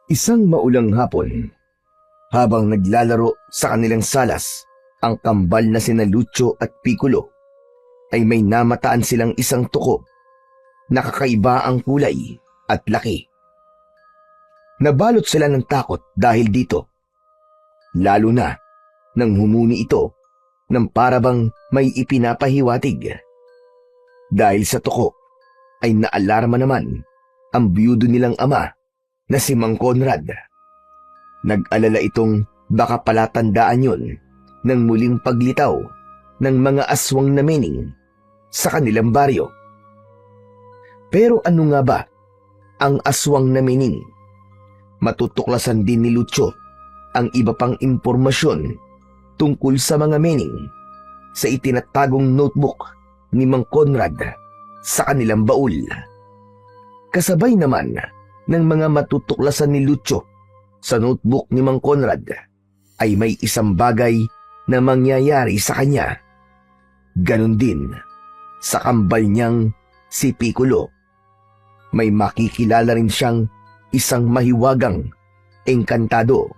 Isang maulang hapon, habang naglalaro sa kanilang salas, ang kambal na sina Lucio at Piccolo, ay may namataan silang isang tuko na kakaiba ang kulay at laki. Nabalot sila ng takot dahil dito, lalo na nang humuni ito ng parabang may ipinapahiwatig. Dahil sa tuko ay naalarma naman ang biyudo nilang ama na si Mang Conrad. Nag-alala itong baka palatandaan yon ng muling paglitaw ng mga aswang na mening sa kanilang baryo. Pero ano nga ba ang aswang na mening? Matutuklasan din ni Lucio ang iba pang impormasyon tungkol sa mga mening sa itinatagong notebook ni Mang Conrad sa kanilang baul. Kasabay naman ng mga matutuklasan ni Lucio sa notebook ni Mang Conrad ay may isang bagay na mangyayari sa kanya. Ganon din sa kambal niyang si Piccolo. May makikilala rin siyang isang mahiwagang engkantado.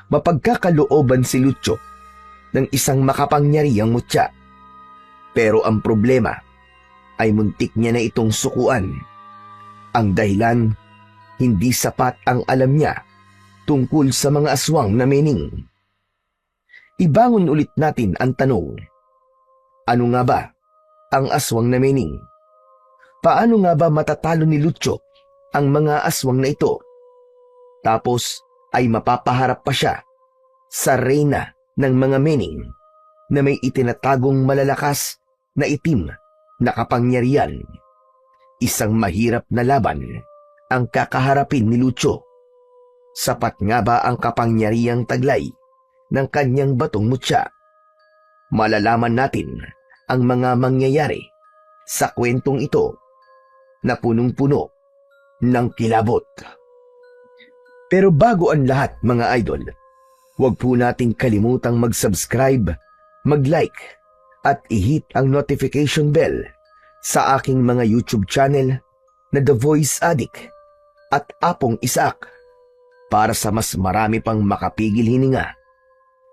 Mapagkakalooban si Lucio ng isang makapangyarihang mutya. Pero ang problema ay muntik niya na itong sukuan. Ang dahilan, hindi sapat ang alam niya tungkol sa mga aswang na mening. Ibangon ulit natin ang tanong, ano nga ba ang aswang na mening? Paano nga ba matatalo ni Lucio ang mga aswang na ito? Tapos ay mapapaharap pa siya sa reyna ng mga mening na may itinatagong malalakas na itim na kapangyarihan. Isang mahirap na laban ang kakaharapin ni Lucio. Sapat nga ba ang kapangyarihang taglay ng kanyang batong mutya? Malalaman natin ang mga mangyayari sa kwentong ito na punong-puno ng kilabot. Pero bago ang lahat, mga idol, huwag po nating kalimutang mag-subscribe, mag-like, at i-hit ang notification bell sa aking mga YouTube channel na The Voice Addict at Apong Isaac para sa mas marami pang makapigil hininga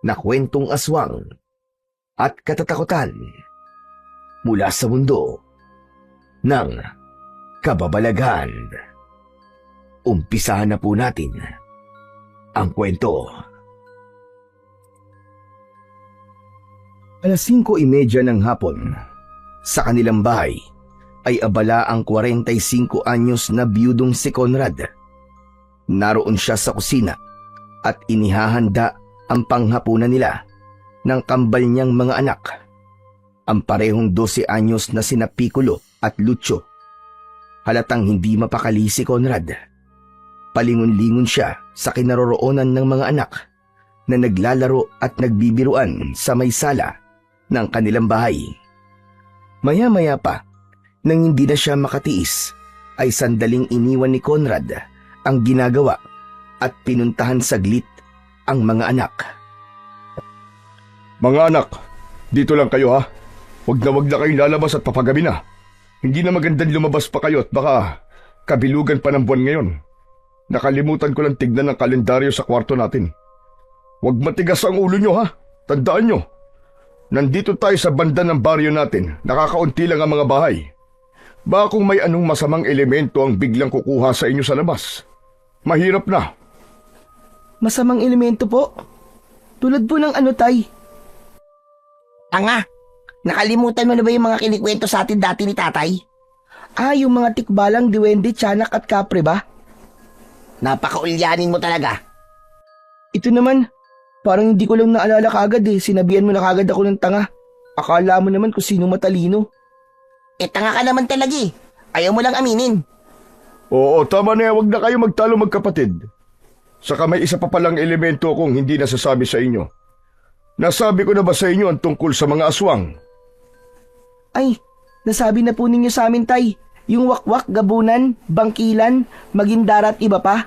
na kwentong aswang at katatakutan mula sa mundo ng kababalaghan. Umpisahan na po natin ang kwento. 5:30 ng hapon, sa kanilang bahay ay abala ang 45 anyos na biyudong si Conrad. Naroon siya sa kusina at inihahanda ang panghapunan nila ng kambal niyang mga anak, ang parehong 12 anyos na sina Piccolo at Lucio. Halatang hindi mapakali si Conrad. Palingon-lingon siya sa kinaroroonan ng mga anak na naglalaro at nagbibiruan sa may sala ng kanilang bahay. Maya-maya pa, nang hindi na siya makatiis, ay sandaling iniwan ni Conrad ang ginagawa at pinuntahan saglit ang mga anak. Mga anak, dito lang kayo ha. Wag na kayong lalabas at papagabi na. Hindi na magandang lumabas pa kayo at baka kabilugan pa ng buwan ngayon. Nakalimutan ko lang tignan ang kalendaryo sa kwarto natin. Wag matigas ang ulo nyo ha. Tandaan nyo. Nandito tayo sa banda ng baryo natin, nakakaunti lang ang mga bahay. Baka kung may anong masamang elemento ang biglang kukuha sa inyo sa labas. Mahirap na. Masamang elemento po? Tulad po ng ano, tay? Tanga, nakalimutan mo na ba yung mga kinikwento sa atin dati ni tatay? Yung mga tikbalang, diwende, tiyanak at kapre ba? Napakaulyanin mo talaga. Ito naman, parang hindi ko lang naalala kagad Sinabihan mo na kagad ako ng tanga. Akala mo naman kung sino matalino. Tanga ka naman talaga Ayaw mo lang aminin. Oo, tama na. Wag na kayo magtalo magkapatid. Saka may isa pa palang elemento akong hindi nasasabi sa inyo. Nasabi ko na ba sa inyo ang tungkol sa mga aswang? Ay, nasabi na po ninyo sa amin, tay. Yung wakwak, gabunan, bangkilan, magindara at iba pa.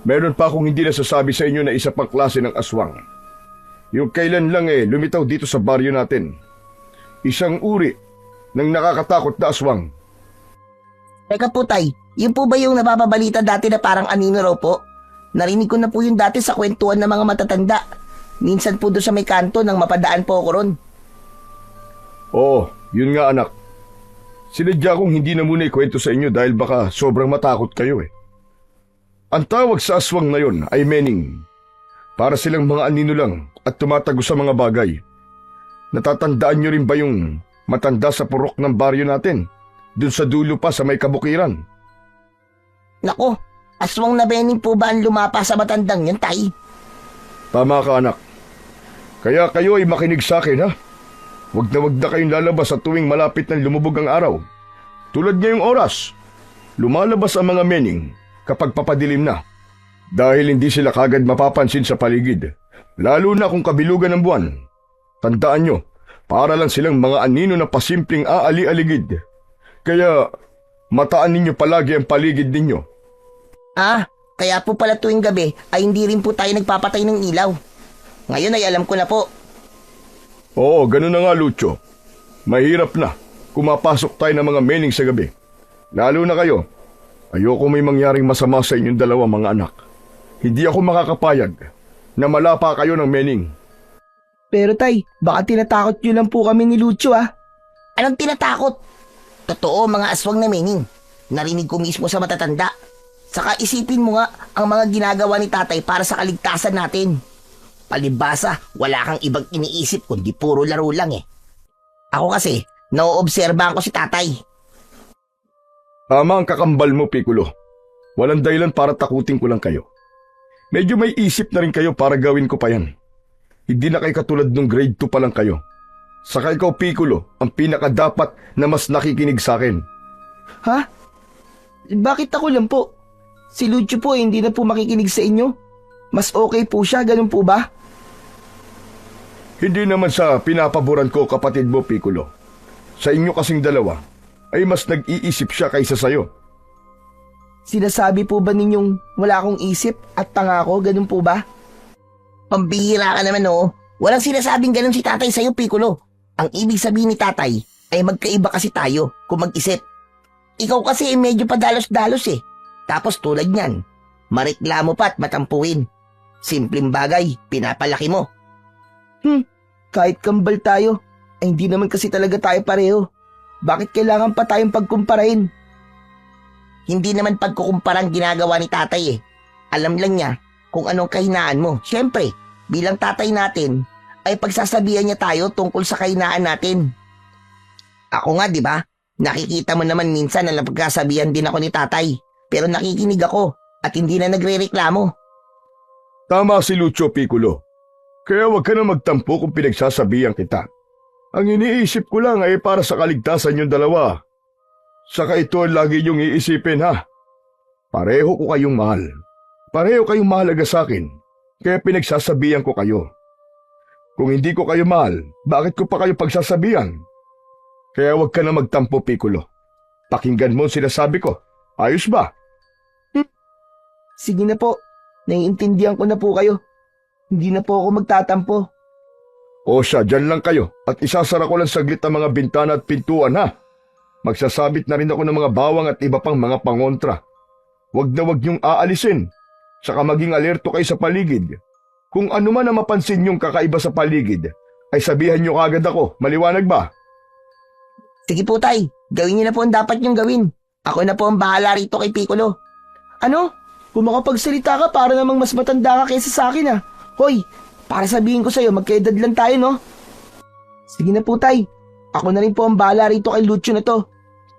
Meron pa akong hindi nasasabi sa inyo na isa pang klase ng aswang. Yung kailan lang lumitaw dito sa baryo natin. Isang uri ng nakakatakot na aswang. Teka po tay, yun po ba yung napapabalita dati na parang anino raw po? Narinig ko na po yung dati sa kwentuhan ng mga matatanda. Minsan po doon sa may kanto nang mapadaan po ako ron. Oo, yun nga anak. Sinadya kong hindi na muna ikwento sa inyo dahil baka sobrang matakot kayo eh. Ang tawag sa aswang na yon ay mening. Para silang mga anino lang at tumatago sa mga bagay. Natatandaan nyo rin ba yung matanda sa purok ng baryo natin? Doon sa dulo pa sa may kabukiran. Nako, aswang na bening po ba ang lumapa sa matandang yan tay? Tama ka anak. Kaya kayo ay makinig sa akin ha. Wag na kayong lalabas sa tuwing malapit ng lumubog ang araw. Tulad ngayong oras, lumalabas ang mga mening kapag papadilim na. Dahil hindi sila kagad mapapansin sa paligid, lalo na kung kabilugan ng buwan. Tandaan nyo, para lang silang mga anino na pasimpleng aali-aligid. Kaya mataan ninyo palagi ang paligid ninyo. Ah, kaya po pala tuwing gabi ay hindi rin po tayo nagpapatay ng ilaw. Ngayon ay alam ko na po. Oo, ganun na nga Lucho. Mahirap na kumapasok tayo ng mga mening sa gabi. Lalo na kayo. Ayoko may mangyaring masama sa inyong dalawa mga anak. Hindi ako makakapayag na malapa kayo ng mening. Pero tay, baka tinatakot nyo lang po kami ni Lucho ah. Anong tinatakot? Totoo mga aswang na mening. Narinig ko mismo sa matatanda. Saka isipin mo nga ang mga ginagawa ni tatay para sa kaligtasan natin. Palibasa, wala kang ibang iniisip kundi puro laro lang eh. Ako kasi, nauobserbahan ko si tatay. Tama ang kakambal mo, Piccolo. Walang dahilan para takutin ko lang kayo. Medyo may isip na rin kayo para gawin ko pa yan. Hindi na kayo katulad nung grade 2 pa lang kayo. Saka ikaw, Piccolo, ang pinakadapat na mas nakikinig sa akin. Ha? Bakit ako lang po? Si Lucho po hindi na po makikinig sa inyo. Mas okay po siya, ganun po ba? Hindi naman sa pinapaboran ko kapatid mo, Piccolo. Sa inyo kasing dalawa, ay mas nag-iisip siya kaysa sayo. Sinasabi po ba ninyong wala akong isip at tanga ko, ganun po ba? Pambihira ka naman oh. Walang sinasabing ganun si tatay sa'yo, Piccolo. Ang ibig sabihin ni tatay ay magkaiba kasi tayo kung mag-isip. Ikaw kasi medyo padalos-dalos eh. Tapos tulad niyan, mareklamo pa at matampuin. Simpleng bagay, pinapalaki mo. Kahit kambal tayo, ay hindi naman kasi talaga tayo pareho. Bakit kailangan pa tayong pagkumparain? Hindi naman pagkukumparang ginagawa ni tatay eh. Alam lang niya kung anong kahinaan mo. Siyempre, bilang tatay natin, ay pagsasabihan niya tayo tungkol sa kahinaan natin. Ako nga, di ba? Nakikita mo naman minsan na napagkasabihan din ako ni tatay. Pero nakikinig ako at hindi na nagre-reklamo. Tama si Lucho, Piccolo. Kaya huwag ka na magtampo kung pinagsasabihan kita. Ang iniisip ko lang ay para sa kaligtasan yung dalawa. Saka ito ang lagi niyong iisipin ha. Pareho ko kayong mahal. Pareho kayong mahalaga sa akin. Kaya pinagsasabihan ko kayo. Kung hindi ko kayo mahal, bakit ko pa kayo pagsasabihan? Kaya huwag ka na magtampo, Piccolo. Pakinggan mo ang sinasabi ko. Ayos ba? Sige na po, naiintindihan ko na po kayo. Hindi na po ako magtatampo. O siya, dyan lang kayo at isasara ko lang saglit ang mga bintana at pintuan ha. Magsasabit na rin ako ng mga bawang at iba pang mga pangontra. Huwag na huwag niyong aalisin. Saka maging alerto kayo sa paligid. Kung ano man ang mapansin niyong kakaiba sa paligid, ay sabihan niyo kagad ako. Maliwanag ba? Sige po tay, gawin niyo na po ang dapat niyong gawin. Ako na po ang bahala rito kay Piccolo. Ano? Kung makapagsalita ka, para namang mas matanda ka kaysa sa akin ah. Hoy, para sabihin ko sa'yo, magkaedad lang tayo no? Sige na po tay, ako na rin po ang bahala rito kay Lucho na to.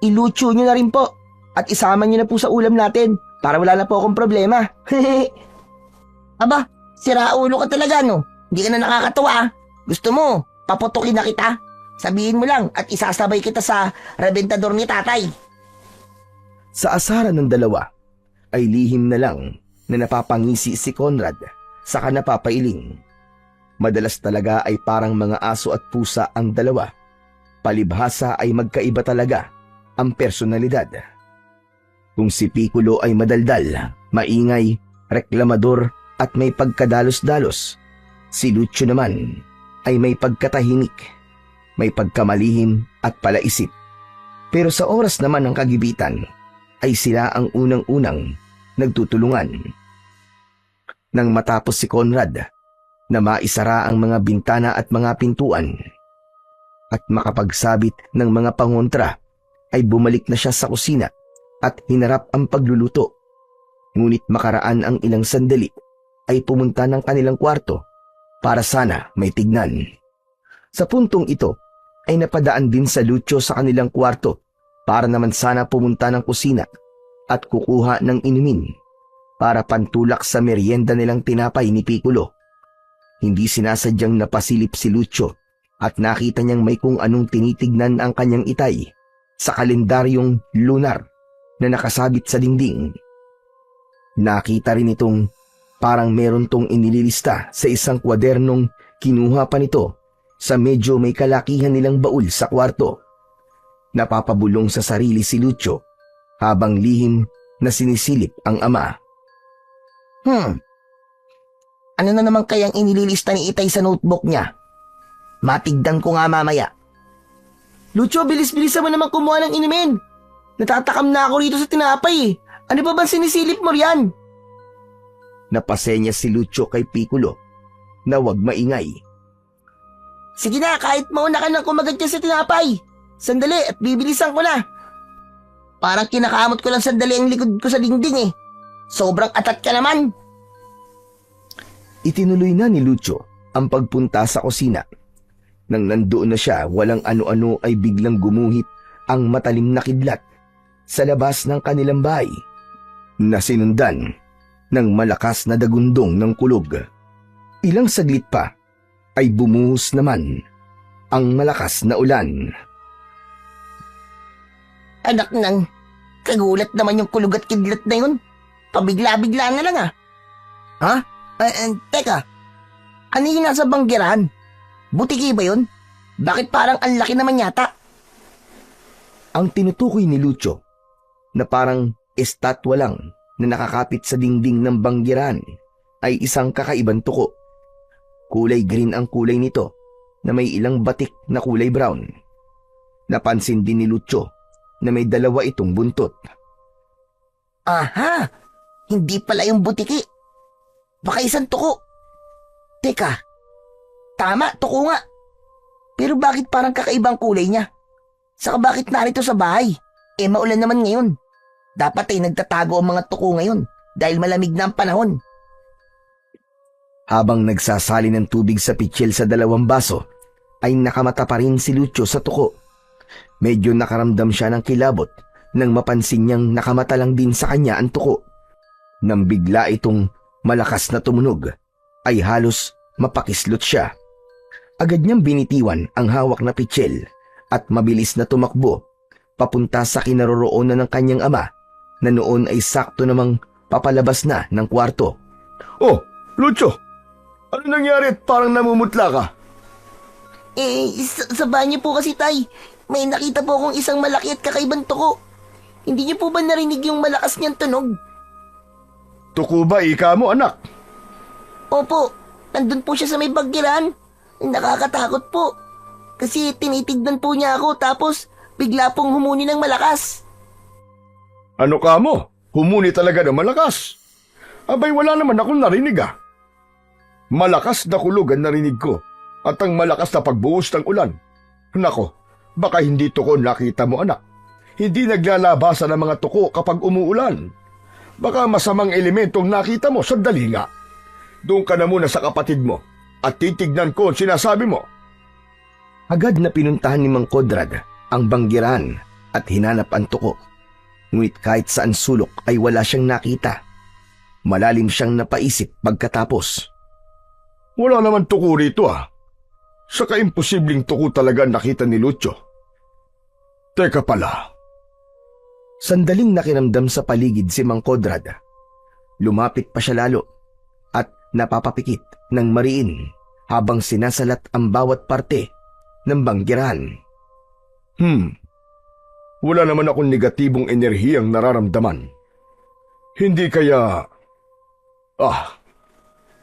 I-Lucho nyo na rin po. At isama nyo na po sa ulam natin, para wala na po akong problema. Aba, sira ulo ka talaga no? Hindi ka na nakakatawa ah. Gusto mo, paputukin na kita? Sabihin mo lang at isasabay kita sa rebentador ni tatay. Sa asaran ng dalawa, ay lihim na lang na napapangisi si Conrad saka napapailing. Madalas talaga ay parang mga aso at pusa ang dalawa. Palibhasa ay magkaiba talaga ang personalidad. Kung si Piccolo ay madaldal, maingay, reklamador at may pagkadalos-dalos, si Lucio naman ay may pagkatahimik, may pagkamalihim at palaisip. Pero sa oras naman ng kagibitan, ay sila ang unang-unang nagtutulungan. Nang matapos si Conrad na maisara ang mga bintana at mga pintuan at makapagsabit ng mga pangontra, ay bumalik na siya sa kusina at hinarap ang pagluluto. Ngunit makaraan ang ilang sandali ay pumunta ng kanilang kwarto para sana may tignan. Sa puntong ito ay napadaan din sa Lucio sa kanilang kwarto para naman sana pumunta ng kusina at kukuha ng inumin para pantulak sa merienda nilang tinapay ni Piccolo. Hindi sinasadyang napasilip si Lucio at nakita niyang may kung anong tinitignan ang kanyang itay sa kalendaryong lunar na nakasabit sa dingding. Nakita rin itong parang meron tong inililista sa isang kwadernong kinuha pa nito sa medyo may kalakihan nilang baul sa kwarto. Napapabulong sa sarili si Lucio habang lihim na sinisilip ang ama. Ano na naman kayang inililista ni Itay sa notebook niya? Matigdan ko nga mamaya. Lucio, bilis-bilisan mo naman kumuha ng inumin. Natatakam na ako rito sa tinapay eh. Ano ba bang sinisilip mo riyan? Napasenya si Lucio kay Piccolo na huwag maingay. Sige na, kahit mauna ka nang kumagat dyan sa tinapay. Sandali at bibilisan ko na. Parang kinakamot ko lang sandali ang likod ko sa dingding eh. Sobrang atat ka naman. Itinuloy na ni Lucio ang pagpunta sa kusina. Nang nandoon na siya, walang ano-ano ay biglang gumuhit ang matalim na kidlat sa labas ng kanilang bahay na sinundan ng malakas na dagundong ng kulog. Ilang saglit pa ay bumuhos naman ang malakas na ulan. Anak nang, kagulat naman yung kulog at kidlat na yun. Pabigla-bigla na lang ah. Ha? Teka, ano yung nasa banggiran? Butiki ba yun? Bakit parang ang laki naman yata? Ang tinutukoy ni Lucio na parang estatwa lang na nakakapit sa dingding ng banggiran ay isang kakaibang tuko. Kulay green ang kulay nito na may ilang batik na kulay brown. Napansin din ni Lucio na may dalawa itong buntot. Aha! Hindi pala yung butiki. Baka isang tuko. Teka, tama, tuko nga. Pero bakit parang kakaibang kulay niya? Saka bakit narito sa bahay? Maulan naman ngayon. Dapat ay nagtatago ang mga tuko ngayon dahil malamig na ang panahon. Habang nagsasali ng tubig sa pitsil sa dalawang baso, ay nakamata pa rin si Lucio sa tuko. Medyo nakaramdam siya ng kilabot nang mapansin niyang nakamata lang din sa kanya ang tuko. Nang bigla itong malakas na tumunog, ay halos mapakislot siya. Agad niyang binitiwan ang hawak na pitsil at mabilis na tumakbo papunta sa kinaroroonan ng kanyang ama na noon ay sakto namang papalabas na ng kwarto. Oh, Lucio! Ano nangyari at parang namumutla ka? Sa banyo po kasi tay, may nakita po akong isang malaki at kakaibang tuko. Hindi niyo po ba narinig yung malakas niyang tunog? Tuko ba ika mo, anak? Opo, nandun po siya sa may baggiran. Nakakatakot po. Kasi tinitignan po niya ako tapos bigla pong humuni ng malakas. Ano ka mo? Humuni talaga ng malakas. Abay, wala naman akong narinig ah. Malakas na kulog ang narinig ko at ang malakas na pagbuhos ng ulan. Nako, baka hindi tuko nakita mo, anak. Hindi naglalabasan ng mga tuko kapag umuulan. Baka masamang elementong nakita mo, sandali nga. Doon ka na muna sa kapatid mo at titignan ko ang sinasabi mo. Agad na pinuntahan ni Mang Conrad ang banggiran at hinanap ang tuko. Ngunit kahit saan sulok ay wala siyang nakita. Malalim siyang napaisip pagkatapos. Wala naman tuko rito ah. Saka imposibleng tuko talaga nakita ni Lucio. Teka pala. Sandaling nakiramdam sa paligid si Mang Conrad. Lumapit pa siya lalo at napapapikit ng mariin habang sinasalat ang bawat parte ng banggiran. Wala naman akong negatibong enerhiyang nararamdaman. Hindi kaya...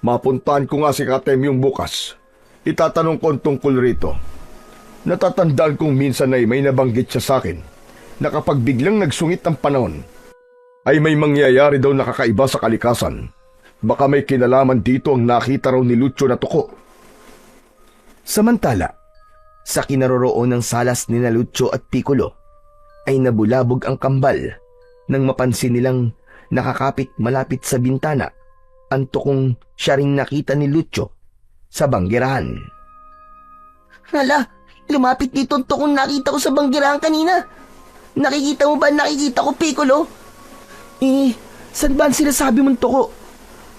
mapuntahan ko nga si Katemyong bukas. Itatanong ko ang tungkol rito. Natatandaan kong minsan ay may nabanggit siya sa akin na kapag biglang nagsungit ang panahon ay may mangyayari daw na kakaiba sa kalikasan. Baka may kinalaman dito ang nakita raw ni Lucio na tuko. Samantala, sa kinaroroon ng salas ni Lucio at Piccolo, ay nabulabog ang kambal nang mapansin nilang nakakapit malapit sa bintana ang tukong siya ring nakita ni Lucio sa banggirahan. Hala, lumapit dito ang tukong nakita ko sa banggirahan kanina. Nakikita mo ba ang nakikita ko, Piccolo? Saan ba ang sinasabi mong tuko?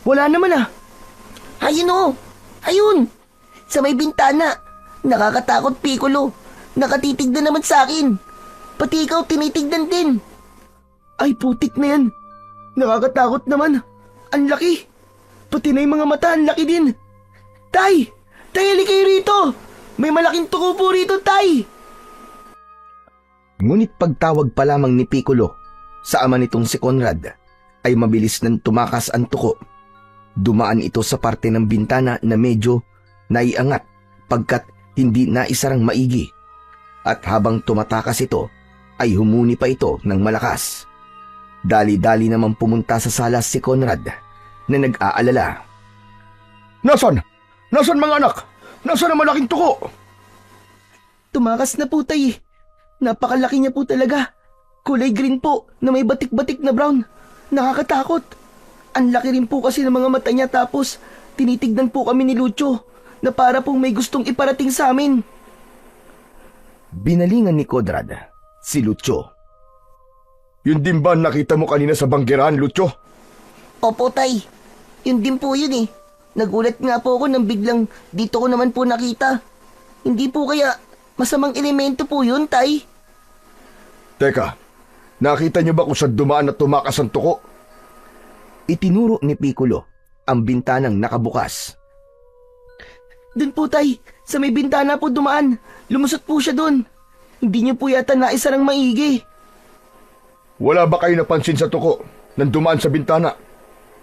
Wala naman ah. Ayun o! Ayun! Sa may bintana. Nakakatakot, Piccolo. Nakatitig na naman sa akin. Pati ikaw tinitignan din. Ay, putik na yan. Nakakatakot naman. Ang laki. Pati na yung mga mata, ang laki din. Tay! Tay, halika kayo rito! May malaking tuko po rito, Tay! Ngunit pagtawag pa lamang ni Piccolo sa ama nitong si Conrad, ay mabilis nang tumakas ang tuko. Dumaan ito sa parte ng bintana na medyo naiangat pagkat hindi naisarang maigi. At habang tumatakas ito, ay humuni pa ito ng malakas. Dali-dali naman pumunta sa salas si Conrad na nag-aalala. Nasaan? Nasaan mga anak? Nasaan ang malaking tuko? Tumakas na po, Tay. Napakalaki niya po talaga. Kulay green po na may batik-batik na brown. Nakakatakot. Ang laki rin po kasi ng mga mata niya tapos tinitignan po kami ni Lucio na para pong may gustong iparating sa amin. Binalingan ni Conrad si Lucio. Yun din ba nakita mo kanina sa banggirahan, Lucio? Opo, Tay. Yun din po yun eh. Nagulat nga po ako nang biglang dito ko naman po nakita. Hindi po kaya masamang elemento po yun, Tay? Teka, nakita niyo ba kung saan dumaan at tumakas ang tuko? Itinuro ni Piccolo ang bintanang nakabukas. Doon po, Tay. Sa may bintana po dumaan. Lumusot po siya doon. Hindi niyo po yata naisarang maigi. Wala ba kayo napansin sa tuko nang dumaan sa bintana?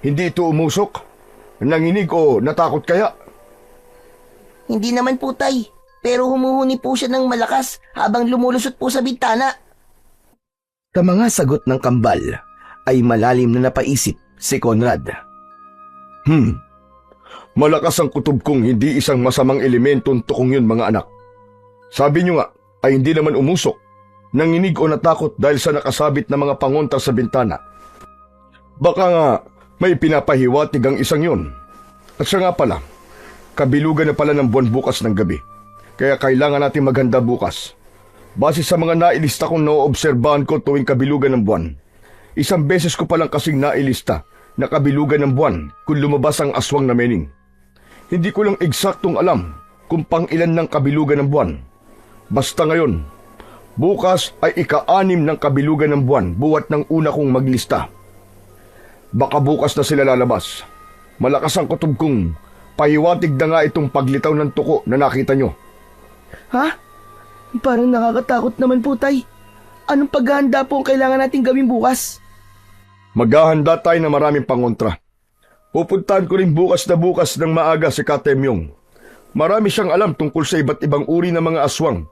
Hindi ito umusok? Nanginig o natakot kaya? Hindi naman po, Tay. Pero humuhuni po siya ng malakas habang lumulusot po sa bintana. Sa mga sagot ng kambal ay malalim na napaisip si Conrad. Malakas ang kutob kong hindi isang masamang elemento ang tukong yun, mga anak. Sabi niyo nga ay hindi naman umusok, nanginig o natakot dahil sa nakasabit na mga pangontra sa bintana. Baka nga may pinapahiwatig ang isang yun. At siya nga pala, kabilugan na pala ng buwan bukas ng gabi. Kaya kailangan natin maghanda bukas. Base sa mga nailista kong naoobserbahan ko tuwing kabilugan ng buwan. Isang beses ko palang kasing nailista na kabilugan ng buwan kung lumabas ang aswang na mening. Hindi ko lang eksaktong alam kung pang ilan ng kabilugan ng buwan. Basta ngayon, bukas ay ika-6 ng kabilugan ng buwan buwat ng una kong maglista. Baka bukas na sila lalabas. Malakas ang kutob kong pahiwatig na nga itong paglitaw ng tuko na nakita nyo. Ha? Parang nakakatakot naman po, Tay. Anong paghahanda po ang kailangan natin gawin bukas? Maghahanda tayo ng maraming pangontra. Pupuntahan ko rin bukas ng maaga si Katemyong. Marami siyang alam tungkol sa iba't ibang uri ng mga aswang,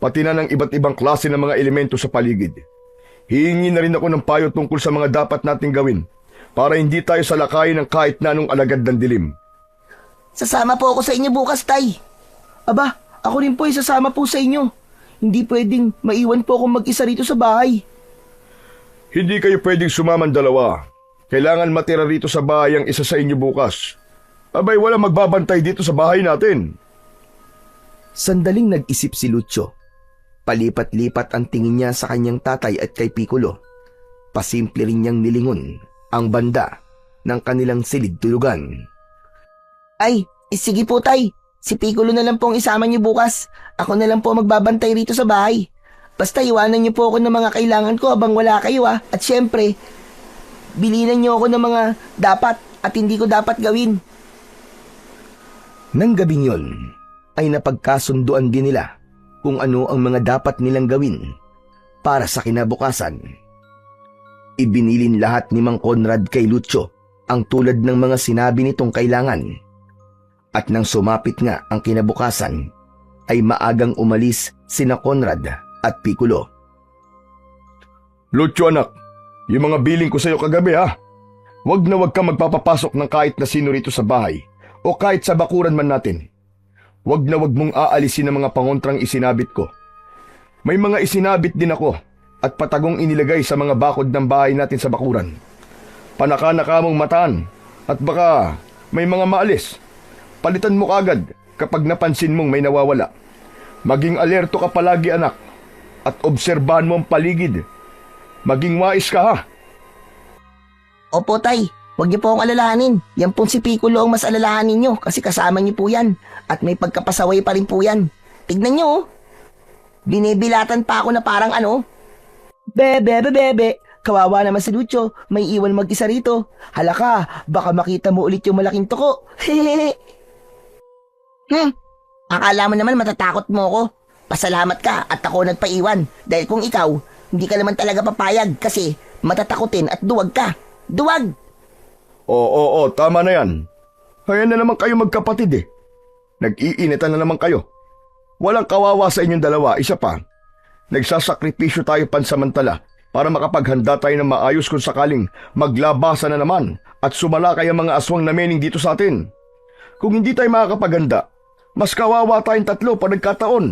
pati na ng iba't ibang klase ng mga elemento sa paligid. Hihingi na rin ako ng payo tungkol sa mga dapat nating gawin para hindi tayo salakayin ng kahit na anong alagad ng dilim. Sasama po ako sa inyo bukas, Tay. Aba, ako rin po ay sasama po sa inyo. Hindi pwedeng maiwan po akong mag-isa rito sa bahay. Hindi kayo pwedeng sumaman dalawa. Kailangan matira rito sa bahay ang isa sa inyo bukas. Abay, wala magbabantay dito sa bahay natin. Sandaling nag-isip si Lucio. Palipat-lipat ang tingin niya sa kanyang tatay at kay Piccolo. Pasimple rin niyang nilingon ang banda ng kanilang silid tulugan. Ay, sige po, Tay. Si Piccolo na lang po ang isama niyo bukas. Ako na lang po magbabantay rito sa bahay. Basta iwanan niyo po ako ng mga kailangan ko habang wala kayo ah. At syempre, bilinan niyo ako ng mga dapat at hindi ko dapat gawin. Nang gabing yon, ay napagkasunduan din nila kung ano ang mga dapat nilang gawin para sa kinabukasan. Ibinilin lahat ni Mang Conrad kay Lucio ang tulad ng mga sinabi nitong kailangan. At nang sumapit nga ang kinabukasan, ay maagang umalis sina Conrad at Piccolo. Lucio anak, Yung mga billing ko sa'yo kagabi ha. Wag na wag ka magpapapasok ng kahit na sino rito sa bahay o kahit sa bakuran man natin. Wag na wag mong aalisin ang mga pangontrang isinabit ko. May mga isinabit din ako at patagong inilagay sa mga bakod ng bahay natin sa bakuran. Panaka-naka mong mataan at baka may mga maalis. Palitan mo kagad kapag napansin mong may nawawala. Maging alerto ka palagi anak at obserbahan mo ang paligid. Maging wais ka ha. Opo, Tay. Huwag niyo po akong alalahanin. Yan pong si Piccolo ang mas alalahanin niyo kasi kasama niyo po yan. At may pagkapasaway pa rin po yan. Tignan niyo, oh. Binibilatan pa ako na parang ano. Bebe. Kawawa naman si Lucio. May iwan mag-isa rito. Halaka, baka makita mo ulit yung malaking toko. Hehehe. Akala mo naman matatakot mo ako. Pasalamat ka at ako nagpaiwan. Dahil kung ikaw, hindi ka naman talaga papayag kasi matatakotin at duwag ka. Duwag! Oo, tama na yan. Kaya na naman kayo magkapatid eh. Nag-iinitan na naman kayo. Walang kawawa sa inyong dalawa, isa pa. Nagsasakripisyo tayo pansamantala para makapaghanda tayo ng maayos kung sakaling maglabasa na naman at sumalakay ang mga aswang na mening dito sa atin. Kung hindi tayo makakapaghanda, mas kawawa tayong tatlo pag nagkataon.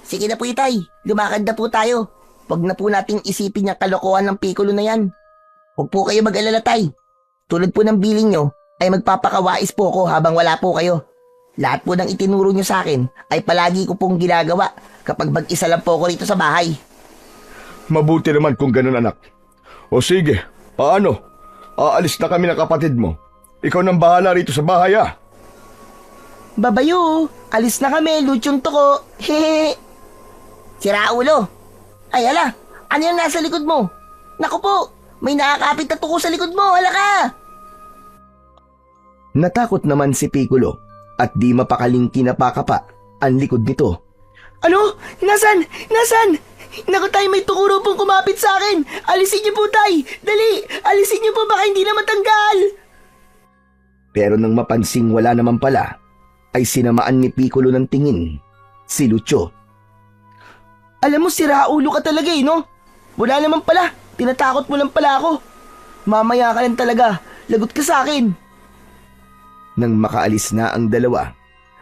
Sige na po, Itay. Lumakad na po tayo. Huwag na po nating isipin yung kalokohan ng Piccolo na yan. Huwag po kayo mag-alala, Tay. Tulad po ng billing nyo, ay magpapakawais po ako habang wala po kayo. Lahat po ng itinuro nyo sa akin ay palagi ko pong ginagawa kapag mag-isa lang po ako rito sa bahay. Mabuti naman kung ganun anak. O sige, paano? Aalis na kami ng kapatid mo. Ikaw nang bahala rito sa bahay ah. Babayo, alis na kami, Lucyong toko. Hehe. Sira ulo. Ay hala, ano yung nasa likod mo? Naku po, may nakakapit na tuko sa likod mo, hala ka! Natakot naman si Piccolo at di mapakaling kinapakapa ang likod nito. Ano? Nasaan? Naku tay, may tukuro pong kumapit sa akin. Alisin niyo po tay. Dali, alisin niyo po baka hindi na matanggal. Pero nang mapansing wala naman pala, ay sinamaan ni Piccolo ng tingin si Lucio. Alam mo, sira ulo ka talaga eh, no? Wala naman pala. Tinatakot mo lang pala ako. Mamaya ka lang talaga. Lagot ka sa akin. Nang makaalis na ang dalawa,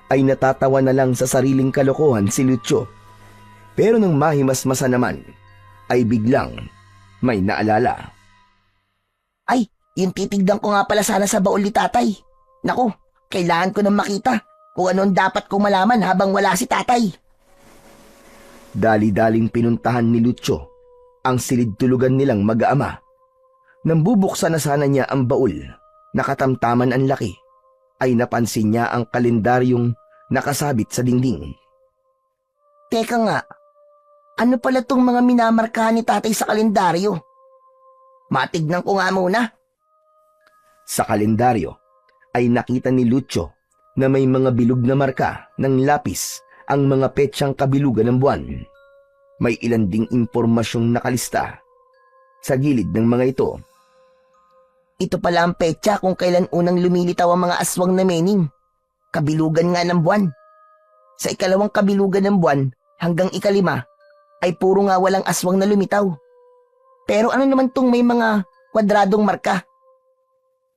ay natatawa na lang sa sariling kalokohan si Lucio. Pero nang mahimasmasa naman, ay biglang may naalala. Ay, yung titignan ko nga pala sana sa baul ni tatay. Naku, kailangan ko nang makita kung ano ang dapat kong malaman habang wala si tatay. Dali-daling pinuntahan ni Lucio ang silid-tulugan nilang mag-aama. Nang bubuksan na sana niya ang baul, nakatamtaman ang laki, ay napansin niya ang kalendaryong nakasabit sa dingding. Teka nga, ano pala tong mga minamarkahan ni tatay sa kalendaryo? Matignan ko nga muna. Sa kalendaryo ay nakita ni Lucio na may mga bilog na marka ng lapis ang mga petsang kabilugan ng buwan. May ilan ding impormasyong nakalista sa gilid ng mga ito. Ito pala ang petsa kung kailan unang lumilitaw ang mga aswang na mening. Kabilugan nga ng buwan. Sa ikalawang kabilugan ng buwan hanggang ikalima ay puro nga walang aswang na lumitaw. Pero ano naman tong may mga kwadradong marka?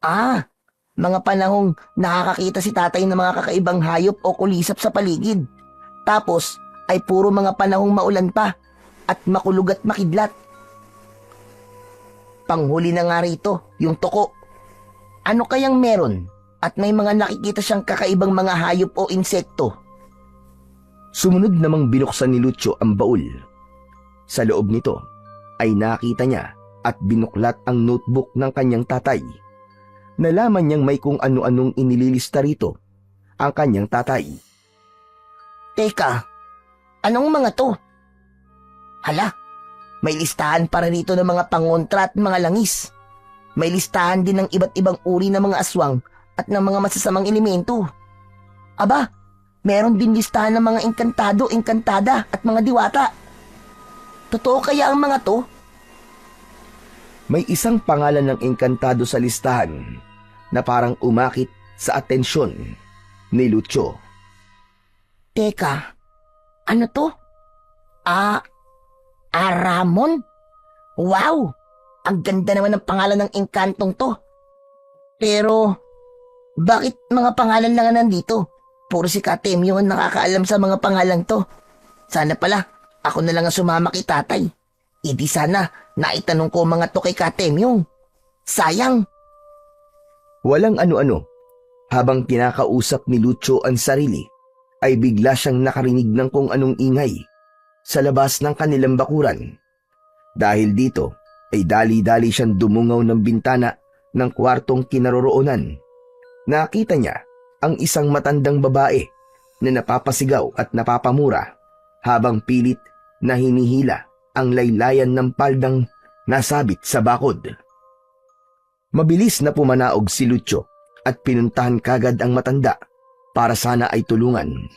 Ah, mga panahong nakakakita si tatay ng mga kakaibang hayop o kulisap sa paligid. Tapos ay puro mga panahong maulan pa at makulog at makidlat. Panghuli na nga rito, yung toko. Ano kayang meron at may mga nakikita siyang kakaibang mga hayop o insekto? Sumunod namang binuksan ni Lucio ang baul. Sa loob nito ay nakita niya at binuklat ang notebook ng kanyang tatay. Nalaman niyang may kung ano-anong inililista rito ang kanyang tatay. Teka, anong mga to? Hala, may listahan para rito ng mga pangontra at mga langis. May listahan din ng iba't ibang uri ng mga aswang at ng mga masasamang elemento. Aba, meron din listahan ng mga engkantado, engkantada at mga diwata. Totoo kaya ang mga to? May isang pangalan ng engkantado sa listahan na parang umakit sa atensyon ni Lucio. Teka, ano to? Aramon? Wow! Ang ganda naman ng pangalan ng engkantong to. Pero, bakit mga pangalan lang ang nandito? Puro si Katemyo ang nakakaalam sa mga pangalan to. Sana pala, ako na lang ang sumama kay tatay. Hindi sana, naitanong ko mga to kay Katemyo. Sayang. Walang ano-ano. Habang kinakausap ni Lucio ang sarili, ay bigla siyang nakarinig ng kung anong ingay sa labas ng kanilang bakuran. Dahil dito, ay dali-dali siyang dumungaw ng bintana ng kwartong kinaroroonan. Nakita niya ang isang matandang babae na napapasigaw at napapamura habang pilit na hinihila ang laylayan ng paldang nasabit sa bakod. Mabilis na pumanaog si Lucio at pinuntahan kagad ang matanda para sana ay tulungan.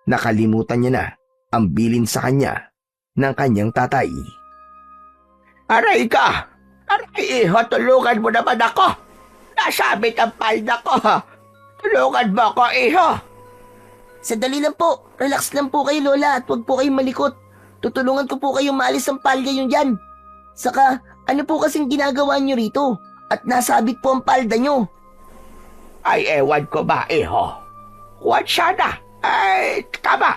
Nakalimutan niya na ang bilin sa kanya ng kanyang tatay. Aray ka! Aray, iho, tulungan mo naman ako! Nasabit ang palda ko, ha! Tulungan mo ako, iho! Sandali lang po. Relax lang po kayo, Lola, at huwag po kayong malikot. Tutulungan ko po kayong maalis ang palda yung dyan. Saka, ano po kasing ginagawa nyo rito? At nasabit po ang palda nyo. Ay, ewan ko ba, iho? Huwag sana! Ay, tama!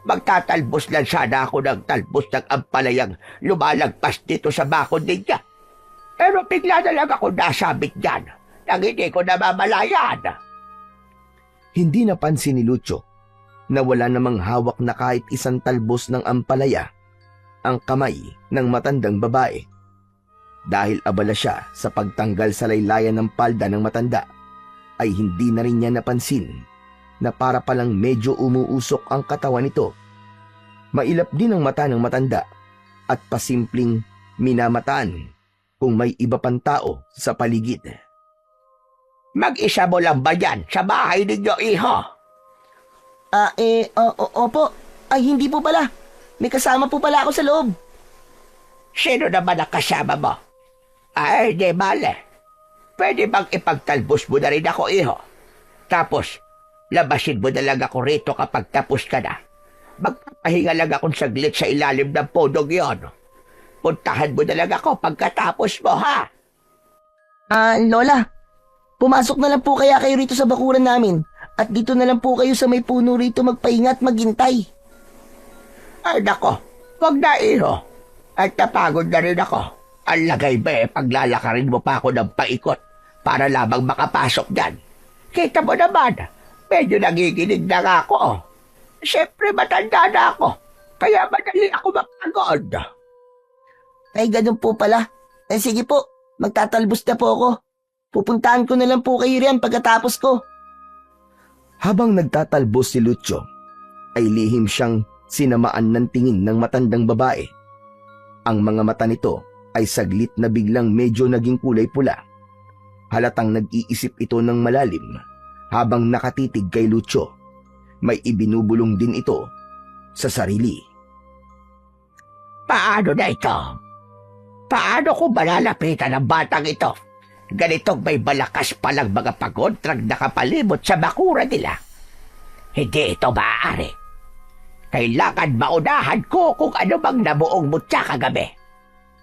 Magtatalbos lang sana ako ng talbos ng ampalayang lumalagpas dito sa bakod ninyo. Pero bigla na lang ako nasabit dyan nang hindi ko namamalayan. Hindi napansin ni Lucio na wala namang hawak na kahit isang talbos ng ampalaya ang kamay ng matandang babae. Dahil abala siya sa pagtanggal sa laylayan ng palda ng matanda, ay hindi na rin niya napansin na para palang medyo umuusok ang katawan nito. Mailap din ang mata ng matanda at pasimpleng minamataan kung may iba pang tao sa paligid. Mag-isa mo lang ba yan sa bahay ninyo, iho? Opo. Ay, hindi po pala. May kasama po pala ako sa loob. Sino naman ang kasama mo? Ay, di male. Pwede bang ipagtalbos mo na rin ako, iho? Tapos, labasin mo na lang ako rito kapag tapos ka na. Magpapahinga lang akong saglit sa ilalim ng podong yon. Puntahan mo na lang ako pagkatapos mo, ha? Lola, pumasok na lang po kaya kayo rito sa bakuran namin. At dito na lang po kayo sa may puno rito magpahinga at maghintay. Ay, nako. Wag na, iho. At napagod na rin ako. Ang lagay ba paglalakarin mo pa ako ng paikot para lamang makapasok dyan? Kita mo naman, medyo nagiginig na nga ako. Siyempre matanda na ako, kaya madali ako mapagod. Ay, ganun po pala. Sige po, magtatalbos na po ako. Pupuntahan ko na lang po kayo riyan pagkatapos ko. Habang nagtatalbos si Lucio, ay lihim siyang sinamaan ng tingin ng matandang babae. Ang mga mata nito ay saglit na biglang medyo naging kulay pula. Halatang nag-iisip ito ng malalim habang nakatitig kay Lucio. May ibinubulong din ito sa sarili. Paano na ito? Paano ko malalapitan ang batang ito? Ganitong may malakas palang mga pagontrang nakapalimot sa bakura nila. Hindi ito maaari. Kailangan maunahan ko kung ano bang nabuong mutya kagabi.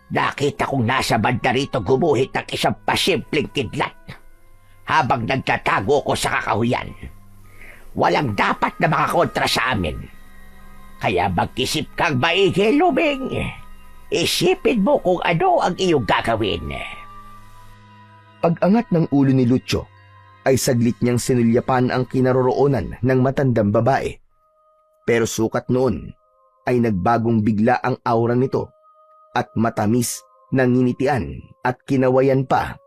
Nakita kong nasa banda rito gumuhit ng isang pasimpleng kidlat habang nagtatago ko sa kakahuyan. Walang dapat na makakontra sa amin. Kaya mag-isip kang maigi, Luming. Isipin mo kung ano ang iyong gagawin. Pag-angat ng ulo ni Lucio, ay saglit niyang sinulyapan ang kinaroroonan ng matandang babae. Pero sukat noon ay nagbagong bigla ang aura nito at matamis na nginitian at kinawayan pa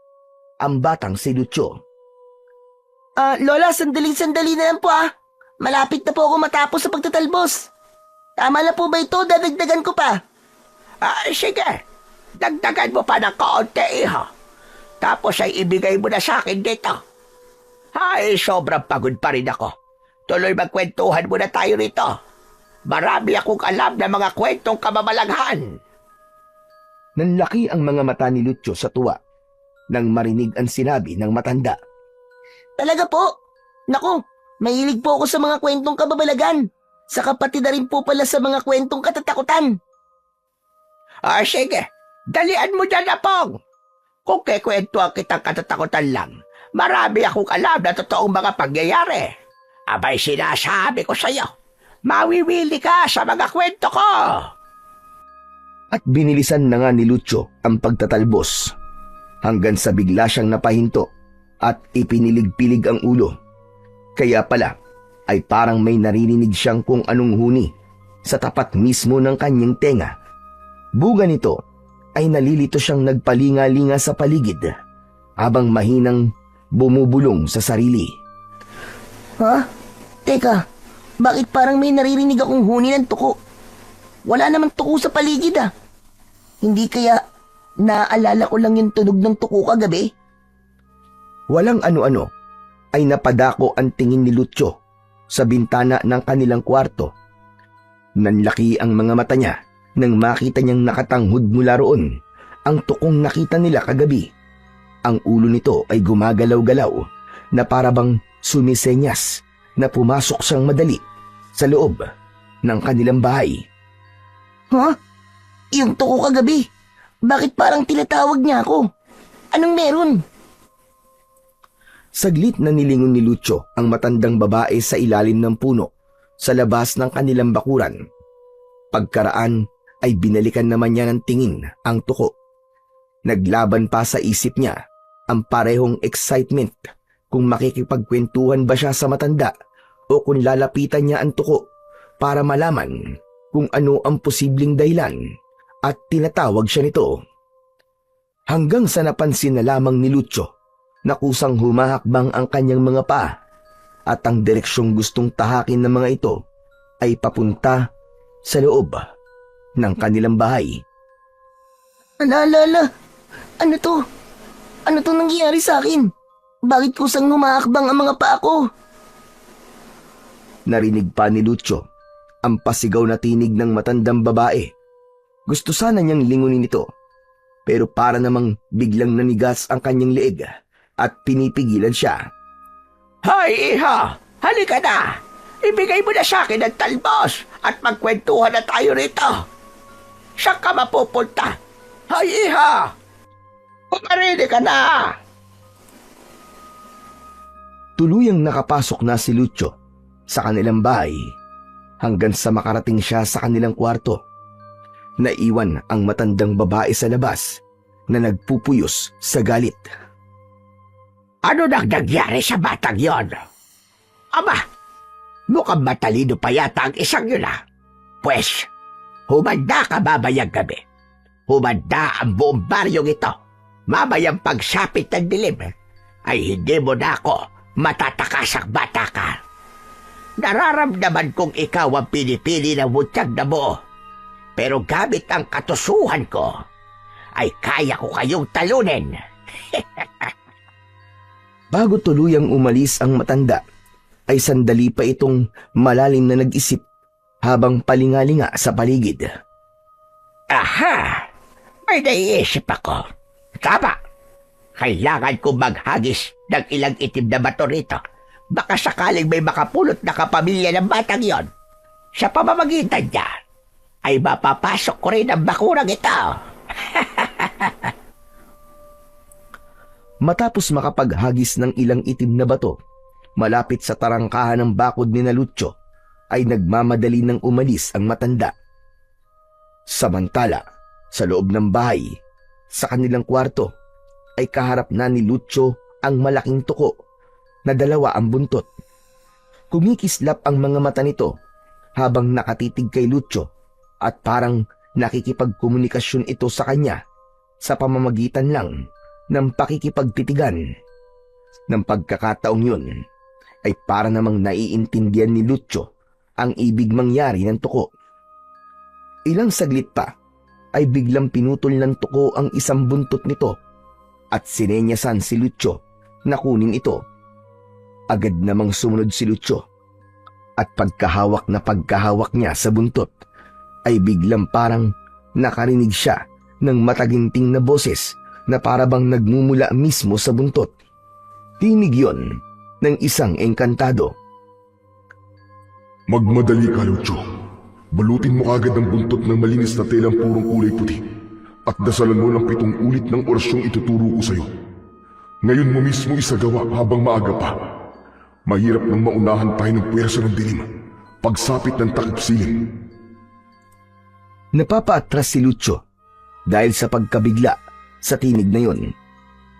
ang batang si Lucio. Lola, sandali na lang po Malapit na po ako matapos sa pagtatalbos. Tama na po ba ito? Dadagdagan ko pa. Sige, dagdagan mo pa ng kaunti, iho. Tapos ay ibigay mo na sa akin dito. Ay, sobrang pagod pa rin ako. Tuloy magkwentuhan muna tayo rito. Marami akong alam na mga kwentong kamamalaghan. Nanlaki ang mga mata ni Lucio sa tuwa nang marinig ang sinabi ng matanda. Talaga po? Naku, mahilig po ako sa mga kwentong kababalagan. Sa kapatid na rin po pala sa mga kwentong katatakutan. Sige, Dalian mo dyan, Apong! Kung kekwentuhan kitang katatakutan lang, marami akong alam na totoong mga pangyayari. Abay sinasabi ko sa'yo, mawiwili ka sa mga kwento ko! At binilisan na nga ni Lucio ang pagtatalbos hanggang sa bigla siyang napahinto at ipinilig-pilig ang ulo. Kaya pala ay parang may naririnig siyang kung anong huni sa tapat mismo ng kanyang tenga. Buga nito ay nalilito siyang nagpalinga-linga sa paligid habang mahinang bumubulong sa sarili. Ha? Teka, bakit parang may naririnig akong huni ng tuko? Wala namang tuko sa paligid ah. Hindi kaya naaalala ko lang yung tunog ng tuko kagabi? Walang ano-ano ay napadako ang tingin ni Lucio sa bintana ng kanilang kwarto. Nanlaki ang mga mata niya nang makita niyang nakatanghod mula roon ang tukong nakita nila kagabi. Ang ulo nito ay gumagalaw-galaw na parabang sumisenyas na pumasok siyang madali sa loob ng kanilang bahay. Ha? Yung tuko kagabi? Bakit parang tinatawag niya ako? Anong meron? Saglit na nilingon ni Lucio ang matandang babae sa ilalim ng puno sa labas ng kanilang bakuran. Pagkaraan ay binalikan naman niya ng tingin ang tuko. Naglaban pa sa isip niya ang parehong excitement kung makikipagkwentuhan ba siya sa matanda o kung lalapitan niya ang tuko para malaman kung ano ang posibleng dahilan at tinatawag siya nito. Hanggang sa napansin na lamang ni Lucio na kusang humahakbang ang kanyang mga paa at ang direksyong gustong tahakin ng mga ito ay papunta sa loob ng kanilang bahay. Alala, ano to? Ano to nangyayari sa akin? Bakit kusang humahakbang ang mga paa ko? Narinig pa ni Lucio ang pasigaw na tinig ng matandang babae. Gusto sana niyang lingunin ito, pero para namang biglang nanigas ang kanyang leeg at pinipigilan siya. Hoy, iha! Halika na! Ibigay mo na sa akin ang talbos at magkwentuhan na tayo rito. Saan ka mapupunta? Hoy, iha! Umarili ka na! Tuluyang nakapasok na si Lucio sa kanilang bahay hanggang sa makarating siya sa kanilang kwarto. Naiwan ang matandang babae sa labas na nagpupuyos sa galit. Ano nang nangyari sa batang yon? Aba, mukhang matalino pa yata ang isang yun ah. Pwes, humanda ka mamayang gabi. Humanda ang buong baryong ito. Mamayang pagsapit ng dilim ay hindi mo na ako matatakasang bata ka. Nararamdaman kong ikaw ang pinipili ng butyag na buo. Pero gamit ang katusuhan ko, ay kaya ko kayong talunin. Bago tuluyang umalis ang matanda, ay sandali pa itong malalim na nag-isip habang palingalinga sa paligid. Aha! May naiisip ako. Tama! Kailangan ko maghagis ng ilang itim na bato rito. Baka sakaling may makapulot na kapamilya ng batang yon. Sa pamamagitan niya, ay mapapasok ko rin ang bakurang ito. Matapos makapaghagis ng ilang itim na bato, malapit sa tarangkahan ng bakod ni Lucio, ay nagmamadali ng umalis ang matanda. Samantala, sa loob ng bahay, sa kanilang kwarto, ay kaharap na ni Lucio ang malaking tuko na dalawa ang buntot. Kumikislap ang mga mata nito habang nakatitig kay Lucio at parang nakikipagkomunikasyon ito sa kanya sa pamamagitan lang ng pakikipagtitigan. Ng pagkakataong yun ay para namang naiintindihan ni Lucio ang ibig mangyari ng tuko. Ilang saglit pa ay biglang pinutol ng tuko ang isang buntot nito at sinenyasan si Lucio na kunin ito. Agad namang sumunod si Lucio at pagkahawak niya sa buntot ay biglang parang nakarinig siya ng mataginting na boses na parabang nagmumula mismo sa buntot. Tinig yon ng isang engkantado. Magmadali ka, Lucio. Balutin mo agad ang buntot ng malinis na telang purong kulay puti at dasalan mo ng 7 ulit ng orasyong ituturo ko sa'yo. Ngayon mo mismo isagawa habang maaga pa. Mahirap nang maunahan tayo ng puwersa ng dilim, pagsapit ng takip siling. Napapaatras si Lucio dahil sa pagkabigla sa tinig na yon.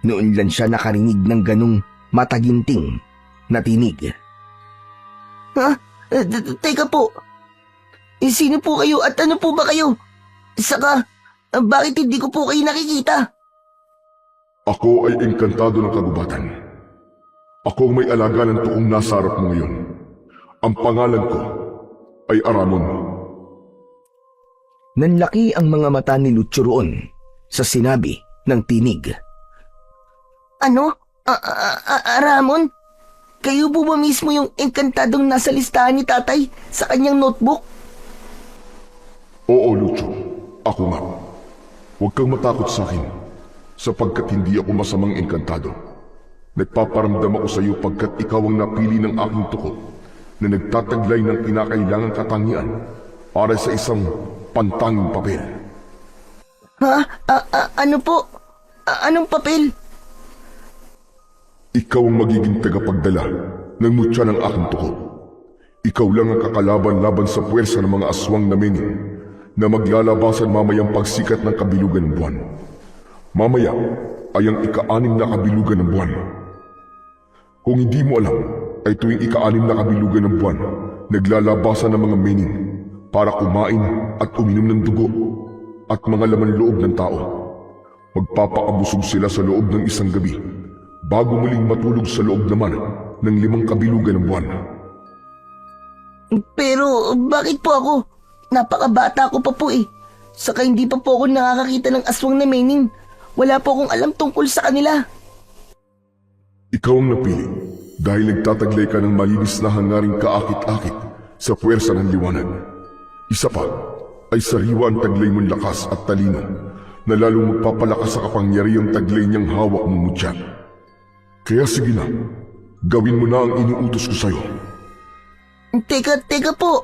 Noon lang siya nakarinig ng ganong mataginting na tinig. Ha? Teka po. Sino po kayo at ano po ba kayo? Saka, bakit hindi ko po kayo nakikita? Ako ay engkantado ng kagubatan. Ako ang may alaga ng tuong nasa harap mo ngayon. Ang pangalan ko ay Aramon. Nanlaki ang mga mata ni Lucio roon sa sinabi ng tinig. Ano? Ramon? Kayo po ba mismo yung engkantadong nasa listahan ni tatay sa kanyang notebook? Oo, Lucio. Ako nga. Huwag kang matakot sa akin, sapagkat hindi ako masamang engkantado. Nagpaparamdam ako sa iyo pagkat ikaw ang napili ng aking tuko na nagtataglay ng kinakailangang katangian para sa isang pantanging papel. Ha? Ano po? Anong papel? Ikaw ang magiging tagapagdala ng mutya ng aking tuko. Ikaw lang ang kakalaban laban sa puwersa ng mga aswang na menin na maglalabasan mamayang pagsikat ng kabilugan ng buwan. Mamaya ay ang ika-6 na kabilugan ng buwan. Kung hindi mo alam, ay tuwing ika-6 na kabilugan ng buwan, naglalabasan ng mga menin para kumain at uminom ng dugo at mga laman loob ng tao. Magpapakabusog sila sa loob ng isang gabi bago muling matulog sa loob naman ng 5 kabilugan ng buwan. Pero bakit po ako? Napakabata ko pa po eh. Saka hindi pa po ako nakakakita ng aswang na menin. Wala po akong alam tungkol sa kanila. Ikaw ang napili dahil nagtataglay ka ng malinis na hangaring kaakit-akit sa puwersa ng liwanag. Isa pa ay sariwa ang taglay mong lakas at talino na lalong magpapalakas sa kapangyarihang taglay niyang hawak mong mutya. Kaya sige na, gawin mo na ang iniutos ko sa'yo. Teka po.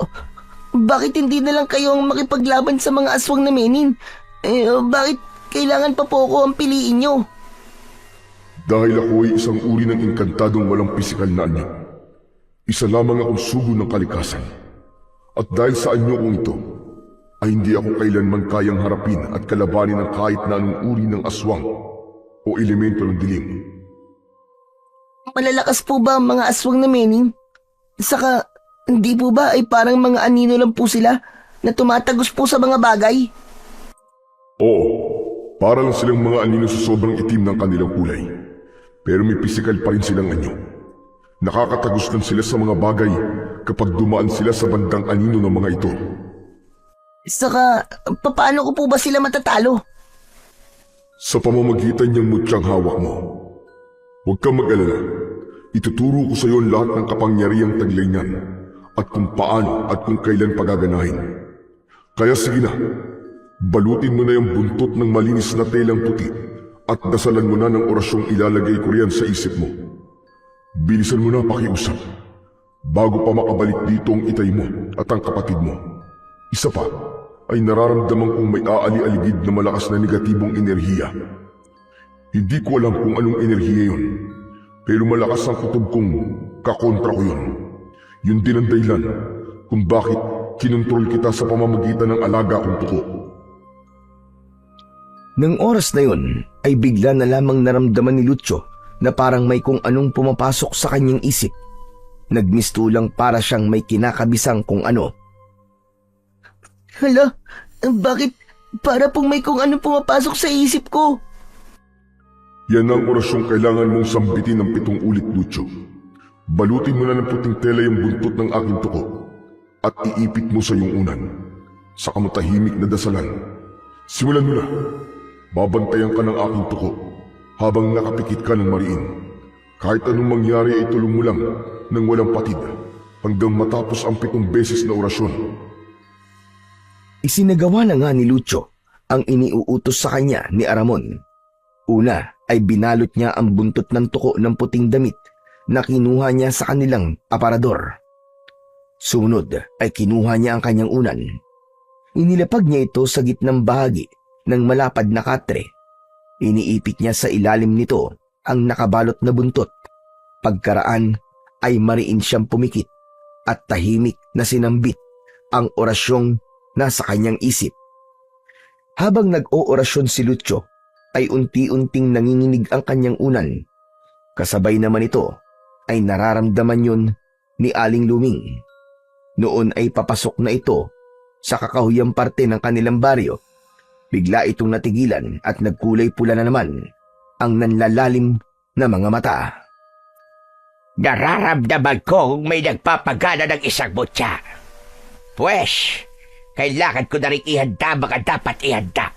Bakit hindi na lang kayo ang makipaglaban sa mga aswang na menin? Bakit kailangan pa po ako ang piliin nyo? Dahil ako ay isang uri ng engkantadong walang pisikal na anyo. Isa lamang akong sugo ng kalikasan. At dahil sa anyo kong ito, ay hindi ako kailanman kayang harapin at kalabanin ng kahit na anong uri ng aswang o elemento ng dilim. Malalakas po ba ang mga aswang na menin? Saka, hindi po ba ay parang mga anino lang po sila na tumatagos po sa mga bagay? Oo, para lang silang mga anino sa sobrang itim ng kanilang kulay. Pero may pisikal pa rin silang anyo. Nakakatagos lang sila sa mga bagay kapag dumaan sila sa bandang anino ng mga ito. Saka, paano ko po ba sila matatalo? Sa pamamagitan niyang mutyang hawak mo. Huwag kang mag-alala. Ituturo ko sa iyo ang lahat ng kapangyarihang taglay niyan at kung paano at kung kailan pagaganahin. Kaya sige na, balutin mo na yung buntot ng malinis na telang puti at dasalan mo na ng orasyong ilalagay ko riyan sa isip mo. Bilisan mo na pakiusap bago pa makabalik dito ang itay mo at ang kapatid mo. Isa pa ay nararamdaman kong may aali-aligid na malakas na negatibong enerhiya. Hindi ko alam kung anong enerhiya yun, pero malakas ang kutob kong kakontra ko yun. Yun din ang dahilan kung bakit kinontrol kita sa pamamagitan ng alaga kong tuko. Nang oras na yun, ay bigla na lamang naramdaman ni Lucio na parang may kung anong pumapasok sa kanyang isip. Nagmistulang para siyang may kinakabisang kung ano. Hala, bakit para pong may kung anong pumapasok sa isip ko? Yan ang orasyong kailangan mong sambitin ng 7 ulit, Lucio. Balutin mo na ng puting tela yung buntot ng aking tuko at iipit mo sa iyong unan. Sa kamatahimik na dasalan. Simulan mo na. Babantayan ka ng aking tuko habang nakapikit ka ng mariin. Kahit anong mangyari ay tulong mo lang ng walang patid hanggang matapos ang 7 beses na orasyon. Isinagawa na nga ni Lucio ang iniuutos sa kanya ni Aramon. Una ay binalot niya ang buntot ng tuko ng puting damit na kinuha niya sa kanilang aparador. Sumunod ay kinuha niya ang kanyang unan. Inilapag niya ito sa gitnang bahagi ng malapad na katre. Iniipit niya sa ilalim nito ang nakabalot na buntot. Pagkaraan ay mariin siyang pumikit at tahimik na sinambit ang orasyong nasa kanyang isip. Habang nag-oorasyon si Lucio, ay unti-unting nanginginig ang kanyang unan. Kasabay naman ito ay nararamdaman yun ni Aling Luming. Noon ay papasok na ito sa kakahuyang parte ng kanilang baryo. Bigla itong natigilan at nagkulay pula na naman ang nanlalalim na mga mata. Nararamdaman kong may nagpapagana ng isang mutya. Pwes, kailangan ko na rin ihanda mga dapat ihanda.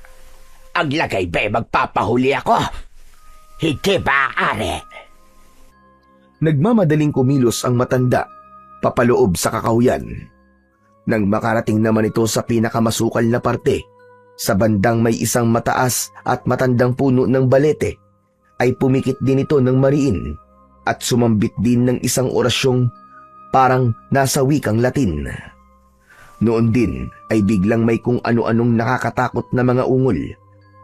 Ang lagay ba'y magpapahuli ako? Hindi ba, Are? Nagmamadaling kumilos ang matanda papaloob sa kakahuyan. Nang makarating naman ito sa pinakamasukal na parte, sa bandang may isang mataas at matandang puno ng balete, ay pumikit din ito ng mariin at sumambit din ng isang orasyong parang nasa wikang Latin. Noon din ay biglang may kung ano-anong nakakatakot na mga ungol,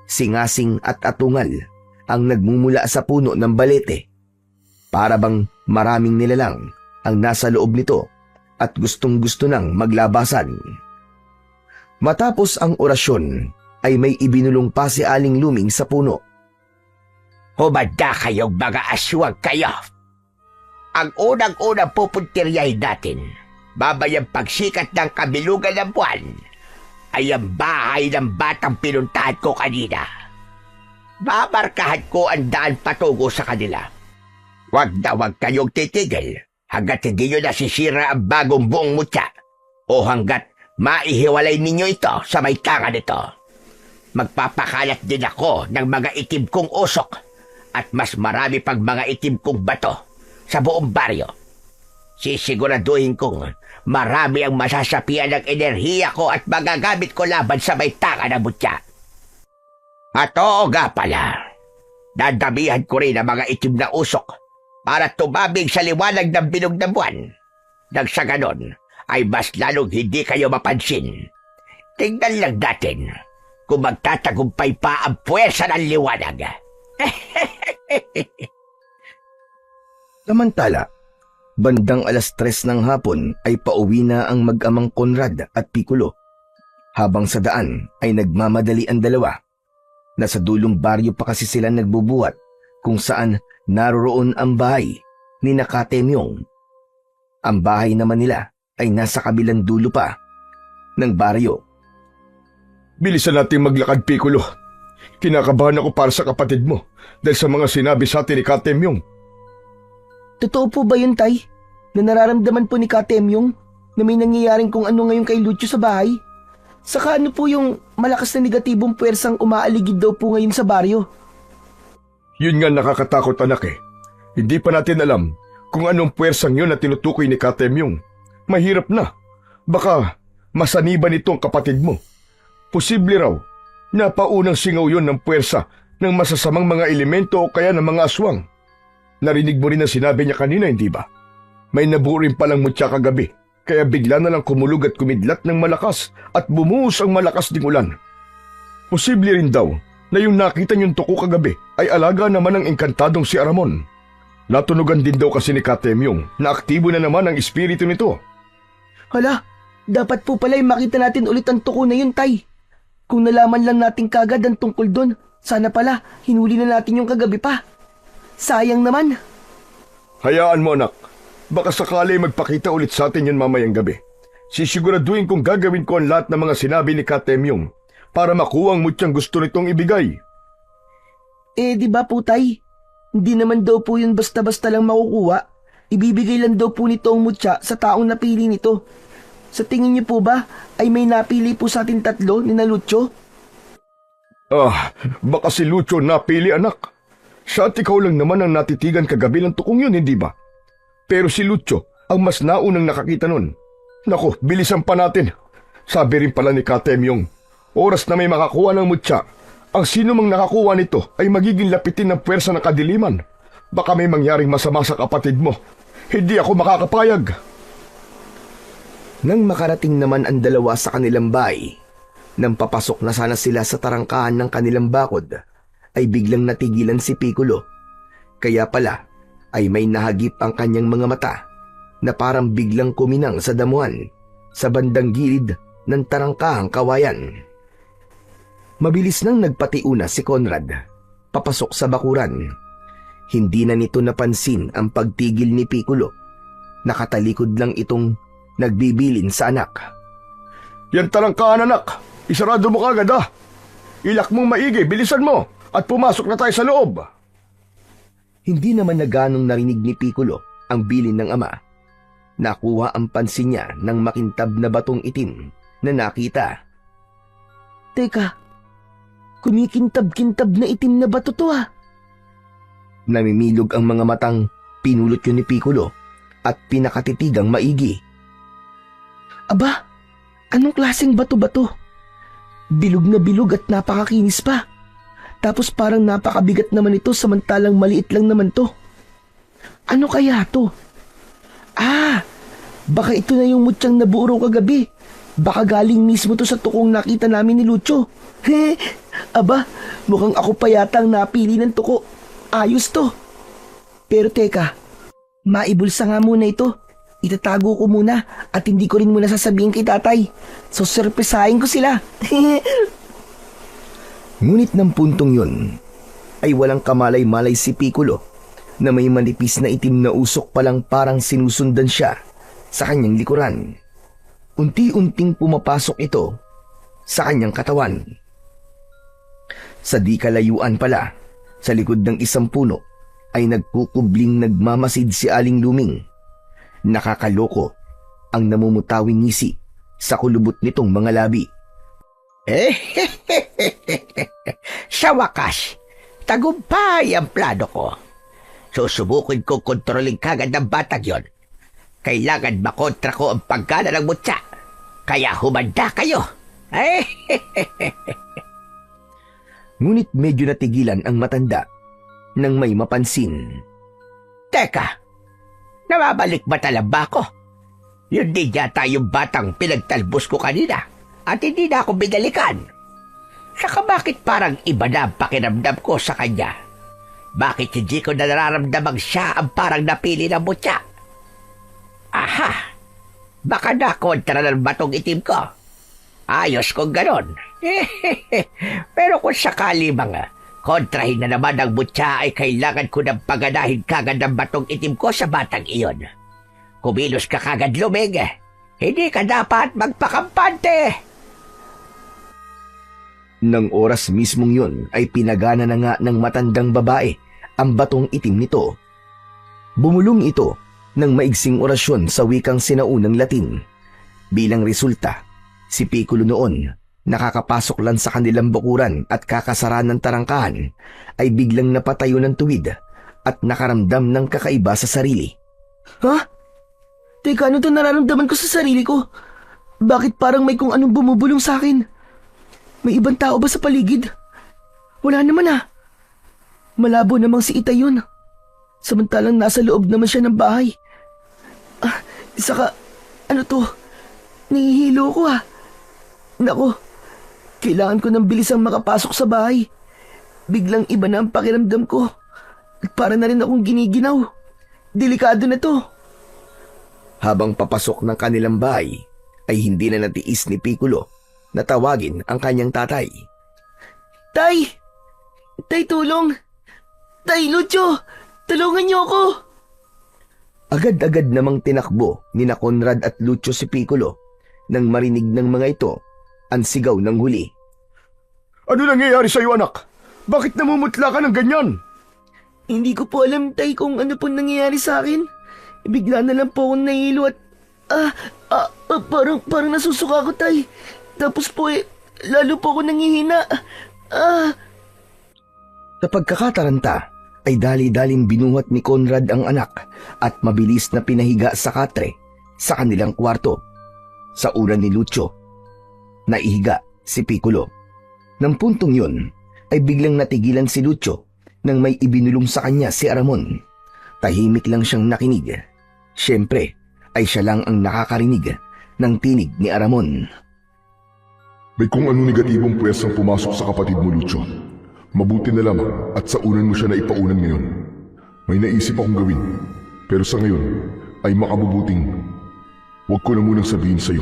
singasing at atungal ang nagmumula sa puno ng balete. Para bang maraming nilalang ang nasa loob nito at gustong-gusto nang maglabasan. Matapos ang orasyon ay may ibinulong pa si Aling Luming sa puno. Humanda kayong mga aswang kayo. Ang unang-unang pupuntiryahin natin, babayang pagsikat ng kabilugan ng buwan, ay ang bahay ng batang pinuntahan ko kanina. Babarkahan ko ang daan patungo sa kanila. Huwag na huwag kayong titigil hanggat hindi nyo nasisira ang bagong buong mutya o hanggat maihiwalay ninyo ito sa may tanga nito. Magpapakalat din ako ng mga itim kong usok at mas marami pang mga itim kong bato sa buong baryo. Sisiguraduhin kong marami ang masasapian ng enerhiya ko at magagamit ko laban sa may tanga ng mutya. At oo nga pala, dadamihan ko rin ang mga itim na usok para tumabig sa liwanag ng bilog na buwan. Nang sa ganon, ay mas lalong hindi kayo mapansin. Tingnan lang natin kung magtatagumpay pa ang puwersa ng liwanag. Samantala, bandang 3:00 ng hapon ay pauwi na ang mag-amang Conrad at Piccolo. Habang sa daan ay nagmamadali ang dalawa. Nasa dulong baryo pa kasi sila nagbubuhat kung saan naroroon ang bahay ni Nakatemyong. Ang bahay naman nila ay nasa kabilang dulo pa ng baryo. Bilisan natin maglakad, Piccolo. Kinakabahan ako para sa kapatid mo dahil sa mga sinabi sa atin ni Katemyong. Totoo po ba yun, Tay? Na nararamdaman po ni Katemyong na may nangyayaring kung ano ngayon kay Lucio sa bahay? Saka ano po yung malakas na negatibong puwersang umaaligid daw po ngayon sa baryo? Yun nga nakakatakot, anak eh. Hindi pa natin alam kung anong puwersang yun na tinutukoy ni Katemyong. Mahirap na. Baka masaniban ito ang kapatid mo. Posible raw na paunang singaw yun ng puwersa ng masasamang mga elemento o kaya ng mga aswang. Narinig mo rin ang sinabi niya kanina, hindi ba? May nabuo rin palang mutya kagabi, kaya bigla na lang kumulog at kumidlat ng malakas at bumuhos ang malakas ding ulan. Posible rin daw na yung nakita niyong tuko kagabi ay alaga naman ng engkantadong si Aramon. Natunugan din daw kasi ni Katemyong na aktibo na naman ang espiritu nito. Hala, dapat po pala makita natin ulit ang tuko na yun, Tay. Kung nalaman lang natin kagad ang tungkol doon, sana pala hinuli na natin yung kagabi pa. Sayang naman. Hayaan mo, anak. Baka sakali magpakita ulit sa atin yun mamayang gabi. Sisiguraduhin kong gagawin ko ang lahat ng mga sinabi ni Katemyong para makuha ang mutyang gusto nitong ibigay. Di ba po, Tay? Hindi naman daw po yun basta-basta lang makukuha. Ibibigay lang daw po nito ang mutya sa taong napili nito. Sa tingin niyo po ba ay may napili po sa ating tatlo ni na Lucio? Baka si Lucio napili, anak. Siya at ikaw lang naman ang natitigan kagabi ng tukong yun, hindi ba? Pero si Lucio ang mas naunang nakakita nun. Naku, bilisan pa natin. Sabi rin pala ni Katemyong, oras na may makakuha ng mutya, ang sino mang nakakuha nito ay magiging lapitin ng puwersa ng kadiliman. Baka may mangyaring masama sa kapatid mo. Hindi ako makakapayag. Nang makarating naman ang dalawa sa kanilang bahay, Nang papasok na sana sila sa tarangkahan ng kanilang bakod, ay biglang natigilan si Piccolo. Kaya pala ay may nahagip ang kanyang mga mata na parang biglang kuminang sa damuhan sa bandang gilid ng tarangkahang kawayan. Mabilis nang nagpatiuna si Conrad papasok sa bakuran. Hindi na nito napansin ang pagtigil ni Piccolo. Nakatalikod lang itong nagbibilin sa anak. Yan tarangkahan, anak. Isarado mo kagad, ha? Ilak mong maigi, bilisan mo, at pumasok na tayo sa loob. Hindi naman na ganong narinig ni Piccolo ang bilin ng ama. Nakuha ang pansin niya ng makintab na batong itim na nakita. Teka, kumikintab-kintab na itim na bato to ah. Namimilog ang mga matang pinulot yun ni Piccolo at pinakatitigang maigi. Aba, anong klaseng bato-bato? Bilog na bilog at napakakinis pa. Tapos parang napakabigat naman ito samantalang maliit lang naman to. Ano kaya to? Ah, baka ito na yung mutyang nabuuro kagabi. Baka galing mismo to sa tukong nakita namin ni Lucio. Aba, mukhang ako pa yata ang napili ng tuko. Ayos to. Pero teka, maibulsa nga muna ito. Itatago ko muna at hindi ko rin muna sasabihin kay tatay. So surpresahin ko sila. Ngunit ng puntong yun ay walang kamalay-malay si Piccolo na may manipis na itim na usok palang parang sinusundan siya sa kanyang likuran. Unti-unting pumapasok ito sa kanyang katawan. Sa di kalayuan pala, sa likod ng isang puno ay nagkukubling nagmamasid si Aling Luming. Nakakaloko ang namumutawing ngisi sa kulubot nitong mga labi. Sa wakas, tagumpay ang plano ko. Susubukin ko kontrolin kagad ng batang yon. Kailangan makontra ko ang pagkana ng mutya. Kaya humanda kayo. Ngunit medyo natigilan ang matanda nang may mapansin. Teka, namabalik ba talaba ko? Yun din yata yung batang pinagtalbos ko kanina at hindi na ako binalikan. Saka bakit parang iba na ang pakiramdam ko sa kanya? Bakit hindi ko na nararamdamang siya ang parang napili ng mutya? Aha! Baka nakontra ng batong itim ko. Ayos kung ganon. Pero kung sakali mga kontrahin na naman ang mutya ay kailangan ko ng paganahin kagad ng batong itim ko sa batang iyon. Kumilos ka kagad, Luming. Hindi ka dapat magpakampante. Nang oras mismong yun ay pinagana na nga ng matandang babae ang batong itim nito. Bumulong ito ng maigsing orasyon sa wikang sinaunang Latin. Bilang resulta, si Piccolo noon, nakakapasok lang sa kanilang bakuran at kakasara ng tarangkahan, ay biglang napatayo ng tuwid at nakaramdam ng kakaiba sa sarili. Ha? Teka, ano to nararamdaman ko sa sarili ko? Bakit parang may kung anong bumubulong sa akin? May ibang tao ba sa paligid? Wala naman ah. Malabo namang si Itay yun. Samantalang nasa loob naman siya ng bahay. Saka, ano to? Nahihilo ko ah. Nako, kailangan ko ng bilisang makapasok sa bahay. Biglang iba na ang pakiramdam ko. At para na rin akong giniginaw. Delikado na to. Habang papasok ng kanilang bahay, ay hindi na natiis ni Piccolo na tawagin ang kanyang tatay. Tay! Tay, tulong! Tay, Lucio! Tulungan niyo ako! Agad-agad namang tinakbo ni na Conrad at Lucio si Piccolo nang marinig ng mga ito ang sigaw ng huli. Ano nangyayari sa'yo, anak? Bakit namumutla ka ng ganyan? Hindi ko po alam, Tay, kung ano po nangyayari sa akin. Bigla na lang po akong nahilo at... parang nasusuka ako, Tay. Tapos po lalo po ako nangihina. Sa pagkakataranta, ay dali-daling binuhat ni Conrad ang anak at mabilis na pinahiga sa katre sa kanilang kwarto. Sa uran ni Lucio, naihiga si Piccolo. Nang puntong yun, ay biglang natigilan si Lucio nang may ibinulong sa kanya si Aramon. Tahimik lang siyang nakinig. Siyempre, ay siya lang ang nakakarinig ng tinig ni Aramon. May kung ano negatibong puwersang pumasok sa kapatid mo, Lucio. Mabuti na lamang at sa unan mo siya na ipaunan ngayon. May naisip akong gawin, pero sa ngayon ay makabubuting huwag ko na munang sabihin sa'yo.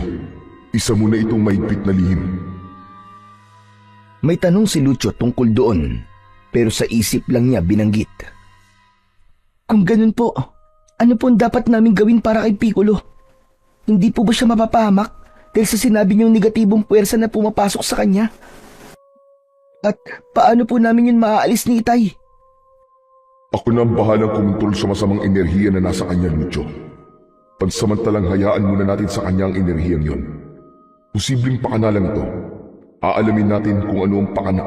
Isa mo na itong mahigpit na lihim. May tanong si Lucio tungkol doon, pero sa isip lang niya binanggit. Kung ganun po, ano po ang dapat namin gawin para kay Piccolo? Hindi po ba siya mapapahamak dahil sa sinabi niyong negatibong puwersa na pumapasok sa kanya? At paano po namin yun maaalis ni Itay? Ako na ang bahalang kumontrol sa masamang enerhiya na nasa kanya, Lucio. Pansamantalang hayaan muna natin sa kanya ang enerhiyang yon. Posibleng pakanalan ito. Aalamin natin kung ano ang pakana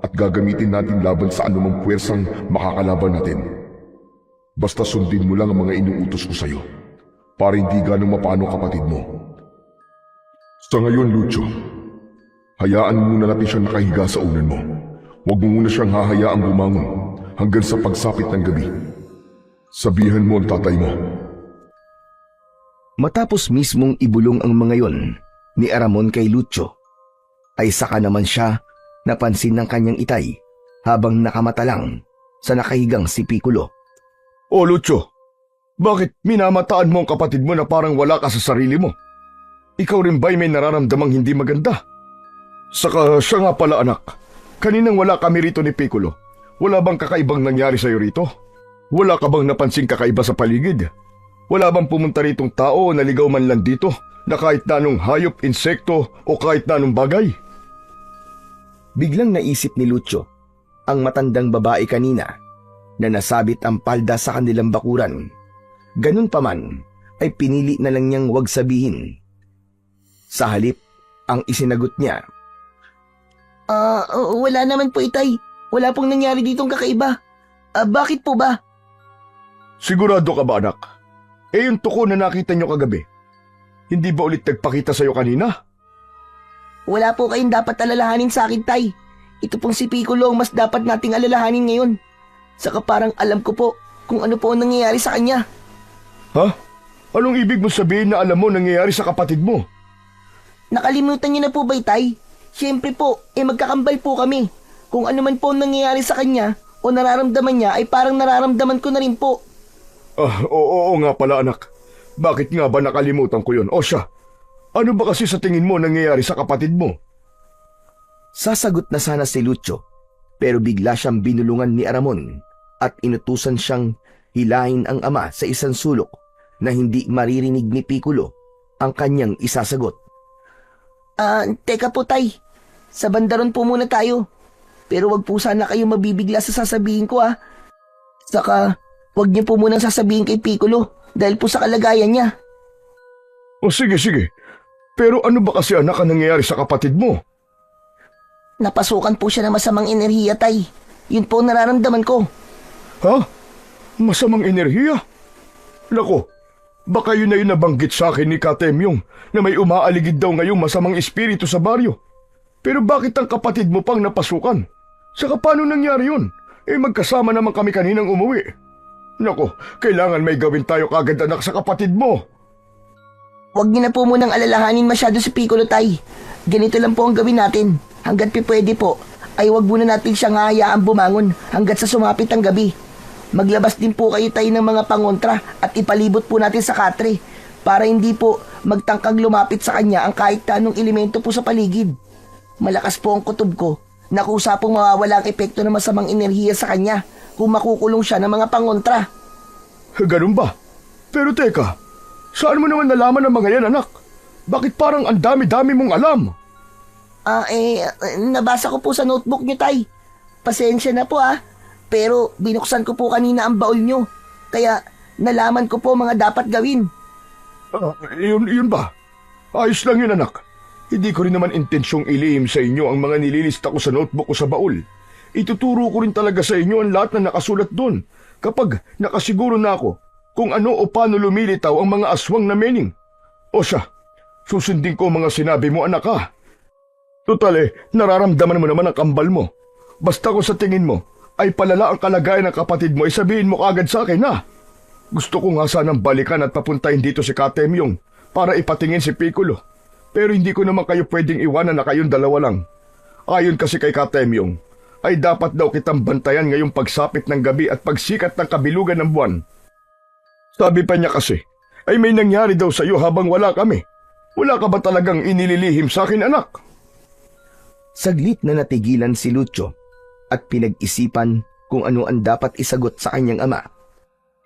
at gagamitin natin laban sa anumang puwersang makakalaban natin. Basta sundin mo lang ang mga inuutos ko sa'yo para hindi ganong mapano kapatid mo. Sa ngayon, Lucio, hayaan muna natin siyang nakahiga sa unan mo. Huwag mo muna siyang hahayaang bumangon hanggang sa pagsapit ng gabi. Sabihan mo ang tatay mo. Matapos mismong ibulong ang mga yon ni Aramon kay Lucio, ay saka naman siya napansin ng kanyang itay habang nakamata lang sa nakahigang si Piccolo. O Lucio, bakit minamataan mo ang kapatid mo na parang wala ka sa sarili mo? Ikaw rin ba'y may nararamdamang hindi maganda? Saka siya nga pala anak, kaninang wala kami rito ni Piccolo, wala bang kakaibang nangyari sa'yo rito? Wala ka bang napansing kakaiba sa paligid? Wala bang pumunta ritong tao o naligaw man lang dito na kahit na anong hayop, insekto o kahit na anong bagay? Biglang naisip ni Lucio ang matandang babae kanina na nasabit ang palda sa kanilang bakuran. Ganun pa man ay pinili na lang niyang wag sabihin. Sa halip, ang isinagot niya. Wala naman po, Itay. Wala pong nangyari ditong kakaiba. Bakit po ba? Sigurado ka ba anak? Yung tuko na nakita niyo kagabi, hindi ba ulit nagpakita sa'yo kanina? Wala po kayong dapat alalahanin sa akin, Tay. Ito pong si Piccolo ang mas dapat nating alalahanin ngayon. Saka parang alam ko po kung ano po ang nangyayari sa kanya. Ha? Anong ibig mo sabihin na alam mo nangyayari sa kapatid mo? Nakalimutan niyo na po ba, Tay? Siyempre po, magkakambal po kami. Kung ano man po ang nangyayari sa kanya o nararamdaman niya ay parang nararamdaman ko na rin po. Oo nga pala anak. Bakit nga ba nakalimutan ko yun? O siya, ano ba kasi sa tingin mo nangyayari sa kapatid mo? Sasagot na sana si Lucio, pero bigla siyang binulungan ni Aramon at inutusan siyang hilahin ang ama sa isang sulok na hindi maririnig ni Piccolo ang kanyang isasagot. Teka po, Tay. Sa bandaron po muna tayo. Pero wag po sana kayo mabibigla sa sasabihin ko, Saka, wag niyo po munang sasabihin kay Piccolo dahil po sa kalagayan niya. O sige. Pero ano ba kasi anak ang nangyayari sa kapatid mo? Napasukan po siya ng masamang enerhiya, Tay. Yun po ang nararamdaman ko. Ha? Masamang enerhiya? Lako, baka yun na yun nabanggit sa akin ni Katemyong na may umaaligid daw ngayong masamang espiritu sa baryo. Pero bakit ang kapatid mo pang napasukan? Saka paano nangyari yun? Magkasama naman kami kaninang umuwi. Nako, kailangan may gawin tayo kagad anak sa kapatid mo. Huwag niyo na po munang alalahanin masyado si Piccolo, Tay. Ganito lang po ang gawin natin. Hanggat pwede po, ay huwag muna natin siyang hahayaan bumangon hanggat sa sumapit ang gabi. Maglabas din po kayo, Tay, ng mga pangontra at ipalibot po natin sa katre para hindi po magtangkang lumapit sa kanya ang kahit anong elemento po sa paligid. Malakas po ang kutob ko na kusa pong mawawala ang epekto ng masamang enerhiya sa kanya kung makukulong siya ng mga pangontra. Ganun ba? Pero teka, saan mo naman nalaman ang mga yan anak? Bakit parang ang dami-dami mong alam? Nabasa ko po sa notebook niyo, Tay. Pasensya na po, Pero binuksan ko po kanina ang baul niyo. Kaya nalaman ko po mga dapat gawin. Yun ba? Ayos lang yun anak. Hindi ko rin naman intensyong ilihim sa inyo ang mga nililista ko sa notebook ko sa baul. Ituturo ko rin talaga sa inyo ang lahat na nakasulat doon kapag nakasiguro na ako kung ano o paano lumilitaw ang mga aswang na mening. O siya, susundin ko ang mga sinabi mo anak ha. Total nararamdaman mo naman ang kambal mo. Basta kung sa tingin mo ay palala ang kalagayan ng kapatid mo, sabihin mo kagad sa akin ha. Gusto ko nga sanang balikan at papuntahin dito si Katemyong para ipatingin si Piccolo. Pero hindi ko naman kayo pwedeng iwanan na kayong dalawa lang. Ayon kasi kay Katemyong, ay dapat daw kitang bantayan ngayong pagsapit ng gabi at pagsikat ng kabilugan ng buwan. Sabi pa niya kasi, ay may nangyari daw sa iyo habang wala kami. Wala ka ba talagang inililihim sa akin, anak? Saglit na natigilan si Lucio at pinag-isipan kung ano ang dapat isagot sa kanyang ama.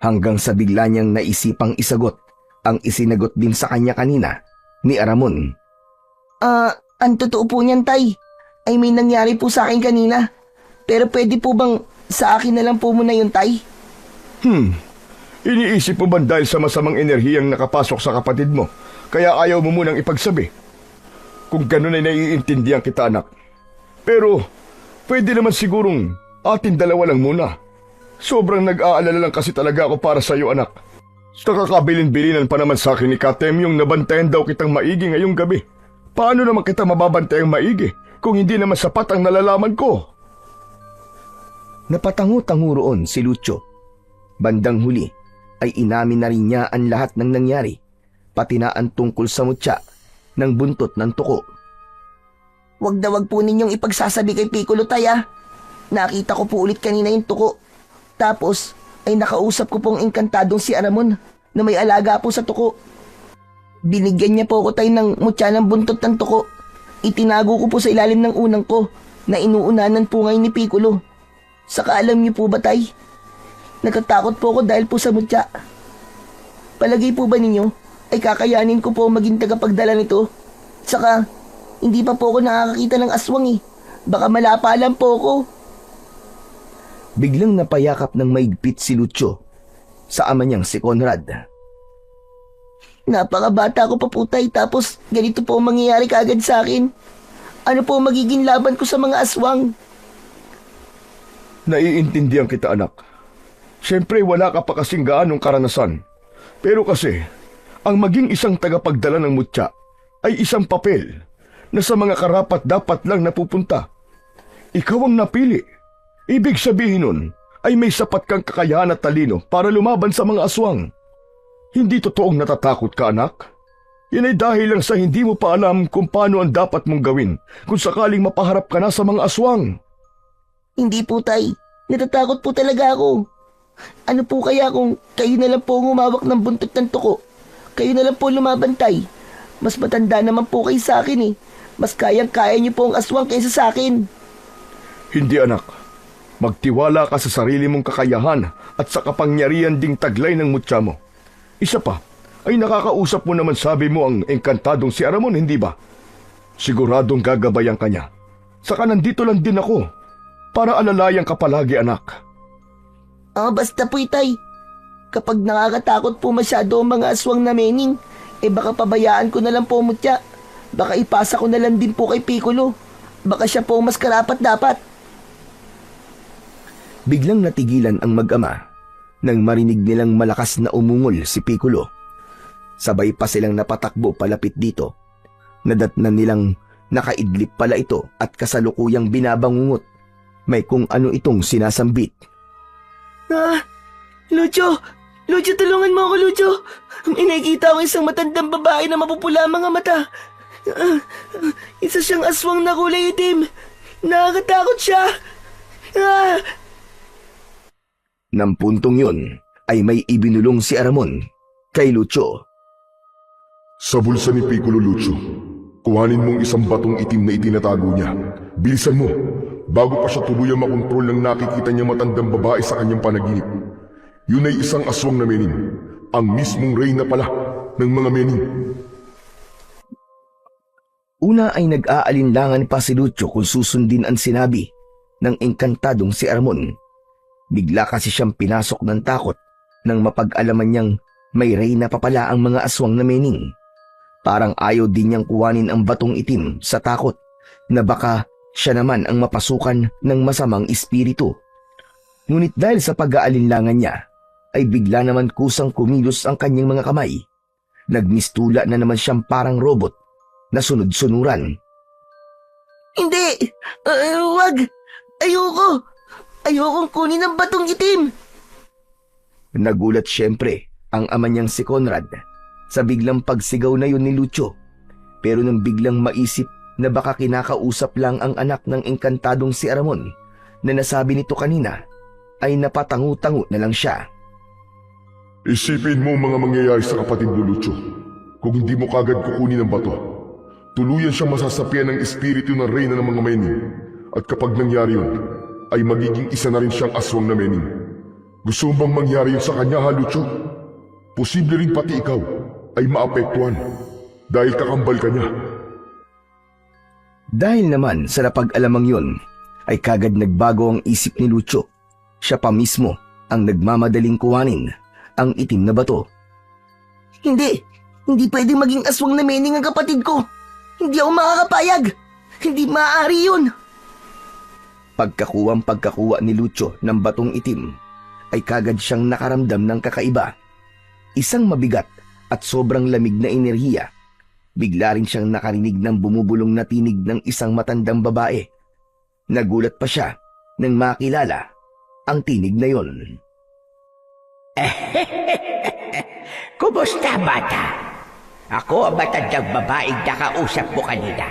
Hanggang sa bigla niyang naisipang isagot ang isinagot din sa kanya kanina ni Aramon. Ang totoo po niyan, Tay, ay may nangyari po sa akin kanina. Pero pwede po bang sa akin na lang po muna yun, Tay? Iniisip mo ba dahil sa masamang enerhiyang nakapasok sa kapatid mo, kaya ayaw mo munang ipagsabi? Kung ganun ay naiintindihan kita, anak. Pero, pwede naman sigurong atin dalawa lang muna. Sobrang nag-aalala lang kasi talaga ako para sa iyo, anak. Sa kakabilin-bilinan pa naman sa akin ni Katemyong nabantayan daw kitang maigi ngayong gabi. Paano naman kita mababantayang maigi kung hindi naman sapat ang nalalaman ko? Napatango-tango roon si Lucio. Bandang huli ay inamin na rin niya ang lahat ng nangyari, pati na ang tungkol sa mutya ng buntot ng tuko. Wag na wag po ninyong ipagsasabi kay Piccolo, Tay, ah. Nakita ko po ulit kanina yung tuko. Tapos ay nakausap ko pong engkantadong si Aramon na may alaga po sa tuko. Binigyan niya po ako, Tay, ng mutya ng buntot ng tuko. Itinago ko po sa ilalim ng unang ko na inuunanan po ngayon ni Piccolo. Saka alam niyo po ba, Tay? Natatakot po ako dahil po sa mutya. Palagay po ba ninyo ay kakayanin ko po maging tagapagdala nito? Saka hindi pa po ako nakakakita ng aswang eh. Baka malapa lang po ako. Biglang napayakap ng maigpit si Lucio sa ama niyang si Conrad. Napakabata ko pa po, Tay, tapos ganito po ang mangyayari kaagad sa akin. Ano po magiging laban ko sa mga aswang? Naiintindihan kita, anak. Siyempre wala ka pa kasing gaanong karanasan. Pero kasi, ang maging isang tagapagdala ng mutya ay isang papel na sa mga karapat dapat lang napupunta. Ikaw ang napili. Ibig sabihin nun ay may sapat kang kakayahan at talino para lumaban sa mga aswang. Hindi totoong natatakot ka, anak. Yan ay dahil lang sa hindi mo pa alam kung paano ang dapat mong gawin kung sakaling mapaharap ka na sa mga aswang. Hindi po, Tay. Natatakot po talaga ako. Ano po kaya kung kayo na lang po ang humawak ng buntot ng tuko? Kayo na lang po lumabantay. Mas matanda naman po kayo sa akin eh. Mas kayang-kaya niyo po ang aswang kaysa sa akin. Hindi, anak. Magtiwala ka sa sarili mong kakayahan at sa kapangyarihan ding taglay ng mutya mo. Isa pa, ay nakakausap mo naman sabi mo ang engkantadong si Aramon, hindi ba? Siguradong gagabayan ka niya. Saka nandito lang din ako para alalayan ka palagi, anak. Basta po, Tay. Kapag nakakatakot po masyado ang mga aswang na mening, baka pabayaan ko na lang po mutya. Baka ipasa ko na lang din po kay Piccolo. Baka siya po ang mas karapat dapat. Biglang natigilan ang mag-ama nang marinig nilang malakas na umungol si Piccolo. Sabay pa silang napatakbo palapit dito. Nadatnan nilang nakaidlip pala ito at kasalukuyang binabangungot. May kung ano itong sinasambit. Lucio! Lucio, tulungan mo ako, Lucio! May nakikita ko isang matandang babae na mapupula ang mga mata. Isa siyang aswang na kulay itim. Nakakatakot siya. Nang puntong yun ay may ibinulong si Aramon kay Lucio. Sa bulsa ni Piccolo, Lucio, kuhanin mong isang batong itim na itinatago niya. Bilisan mo, bago pa siya tuluyang makontrol ng nakikita niya matandang babae sa kanyang panaginip. Yun ay isang aswang na mening, ang mismong reyna pala ng mga mening. Una ay nag-aalinlangan pa si Lucio kung susundin ang sinabi ng engkantadong si Aramon. Bigla kasi siyang pinasok ng takot nang mapag-alaman niyang may reyna pa pala ang mga aswang na mening. Parang ayaw din niyang kuwanin ang batong itim sa takot na baka siya naman ang mapasukan ng masamang espiritu. Ngunit dahil sa pag-aalinlangan niya, ay bigla naman kusang kumilos ang kanyang mga kamay. Nagmistula na naman siyang parang robot na sunod-sunuran. Hindi! Wag! Ayoko! Ayokong kunin ang batong itim! Nagulat siyempre ang ama niyang si Conrad sa biglang pagsigaw na yun ni Lucio. Pero nang biglang maisip na baka kinakausap lang ang anak ng engkantadong si Aramon na nasabi nito kanina, ay napatangu-tangu na lang siya. Isipin mo ang mga mangyayari sa kapatid mo, Lucio. Kung hindi mo kagad kukunin ang bato, tuluyan siyang masasapian ng espiritu ng reyna ng mga Mening. At kapag nangyari yun, ay magiging isa na rin siyang aswang na Mening. Gusto mo bang mangyari yun sa kanya, ha, Lucio? Posible rin pati ikaw ay maapektuhan dahil kakambal ka niya. Dahil naman sa napag-alamang yun, ay kagad nagbago ang isip ni Lucio. Siya pa mismo ang nagmamadaling kuhanin ang itim na bato. Hindi pwedeng maging aswang na Mening ang kapatid ko. Hindi ako makakapayag. Hindi maaari yun. Pagkakuha ni Lucio ng batong itim, ay kagad siyang nakaramdam ng kakaiba. Isang mabigat at sobrang lamig na enerhiya. Bigla rin siyang nakarinig ng bumubulong na tinig ng isang matandang babae. Nagulat pa siya nang makilala ang tinig na yon. Kumusta, bata? Ako ang matandang babaeng nakausap mo kanina.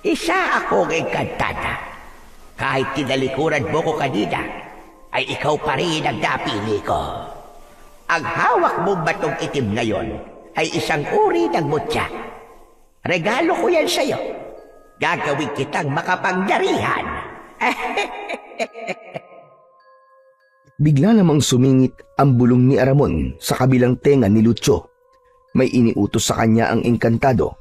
Isa akong engkantada. Kahit tinalikuran mo ko kanina, ay ikaw pa rin ang napili ko. Ang hawak mong batong itim ngayon ay isang uri ng mutya. Regalo ko yan sa'yo. Gagawin kitang makapangyarihan. Bigla namang sumingit ang bulong ni Aramon sa kabilang tenga ni Lucio. May iniutos sa kanya ang engkantado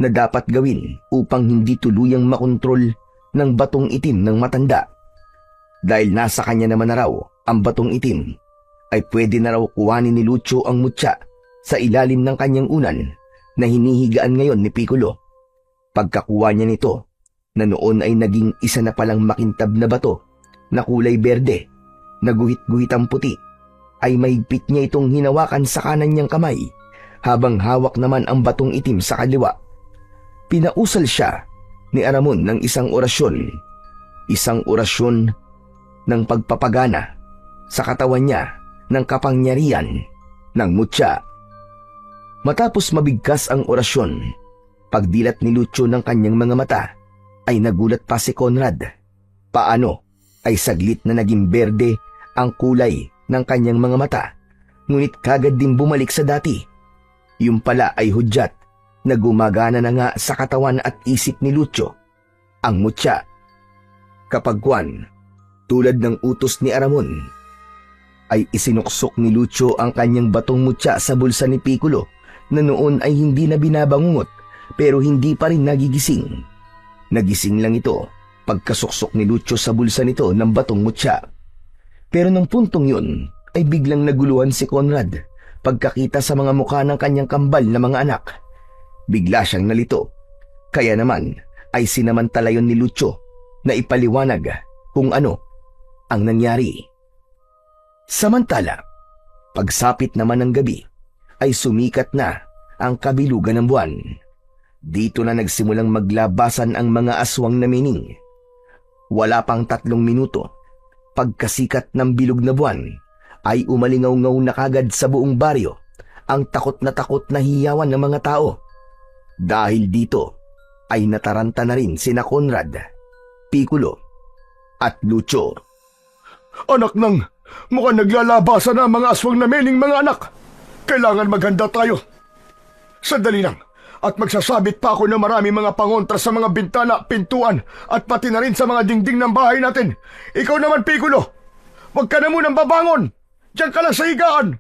na dapat gawin upang hindi tuluyang makontrol ng batong itim ng matanda. Dahil nasa kanya naman na raw ang batong itim, ay pwede na raw kuhanin ni Lucio ang mutya sa ilalim ng kanyang unan na hinihigaan ngayon ni Piccolo. Pagkakuha niya nito, na noon ay naging isa na palang makintab na bato na kulay berde, na guhit-guhit ang puti, ay mahigpit niya itong hinawakan sa kanan niyang kamay, habang hawak naman ang batong itim sa kaliwa. Pinausal siya ni Aramon ng isang orasyon ng pagpapagana sa katawan niya ng kapangyarihan ng mutya. Matapos mabigkas ang orasyon, pagdilat ni Lucio ng kanyang mga mata, ay nagulat pa si Conrad. Paano ay saglit na naging berde ang kulay ng kanyang mga mata, ngunit kagad din bumalik sa dati. Yung pala ay hudyat na gumagana na nga sa katawan at isip ni Lucio, ang mutya. Kapag tulad ng utos ni Aramon, ay isinuksok ni Lucio ang kanyang batong mutya sa bulsa ni Piccolo na noon ay hindi na binabangungot pero hindi pa rin nagigising. Nagising lang ito pagkasuksok ni Lucio sa bulsa nito ng batong mutya. Pero nang puntong yun ay biglang naguluhan si Conrad pagkakita sa mga mukha ng kanyang kambal na mga anak. Bigla siyang nalito, kaya naman ay sinamantala yon ni Lucio na ipaliwanag kung ano ang nangyari. Samantala, pagsapit naman ng gabi, ay sumikat na ang kabilugan ng buwan. Dito na nagsimulang maglabasan ang mga aswang na Mening. Wala pang 3 minuto, pagkasikat ng bilog na buwan, ay umalingaw-ngaw na kagad sa buong baryo ang takot na hiyawan ng mga tao. Dahil dito, ay nataranta na rin sina Conrad, Piccolo, at Lucio. Anak nang, mukhang naglalabasan na ang mga aswang na Mening, mga anak. Kailangan maghanda tayo. Sandali lang, at magsasabit pa ako ng marami mga pangontra sa mga bintana, pintuan, at pati na rin sa mga dingding ng bahay natin. Ikaw naman, Piccolo, huwag ka na munang babangon. Diyan ka lang sa higaan.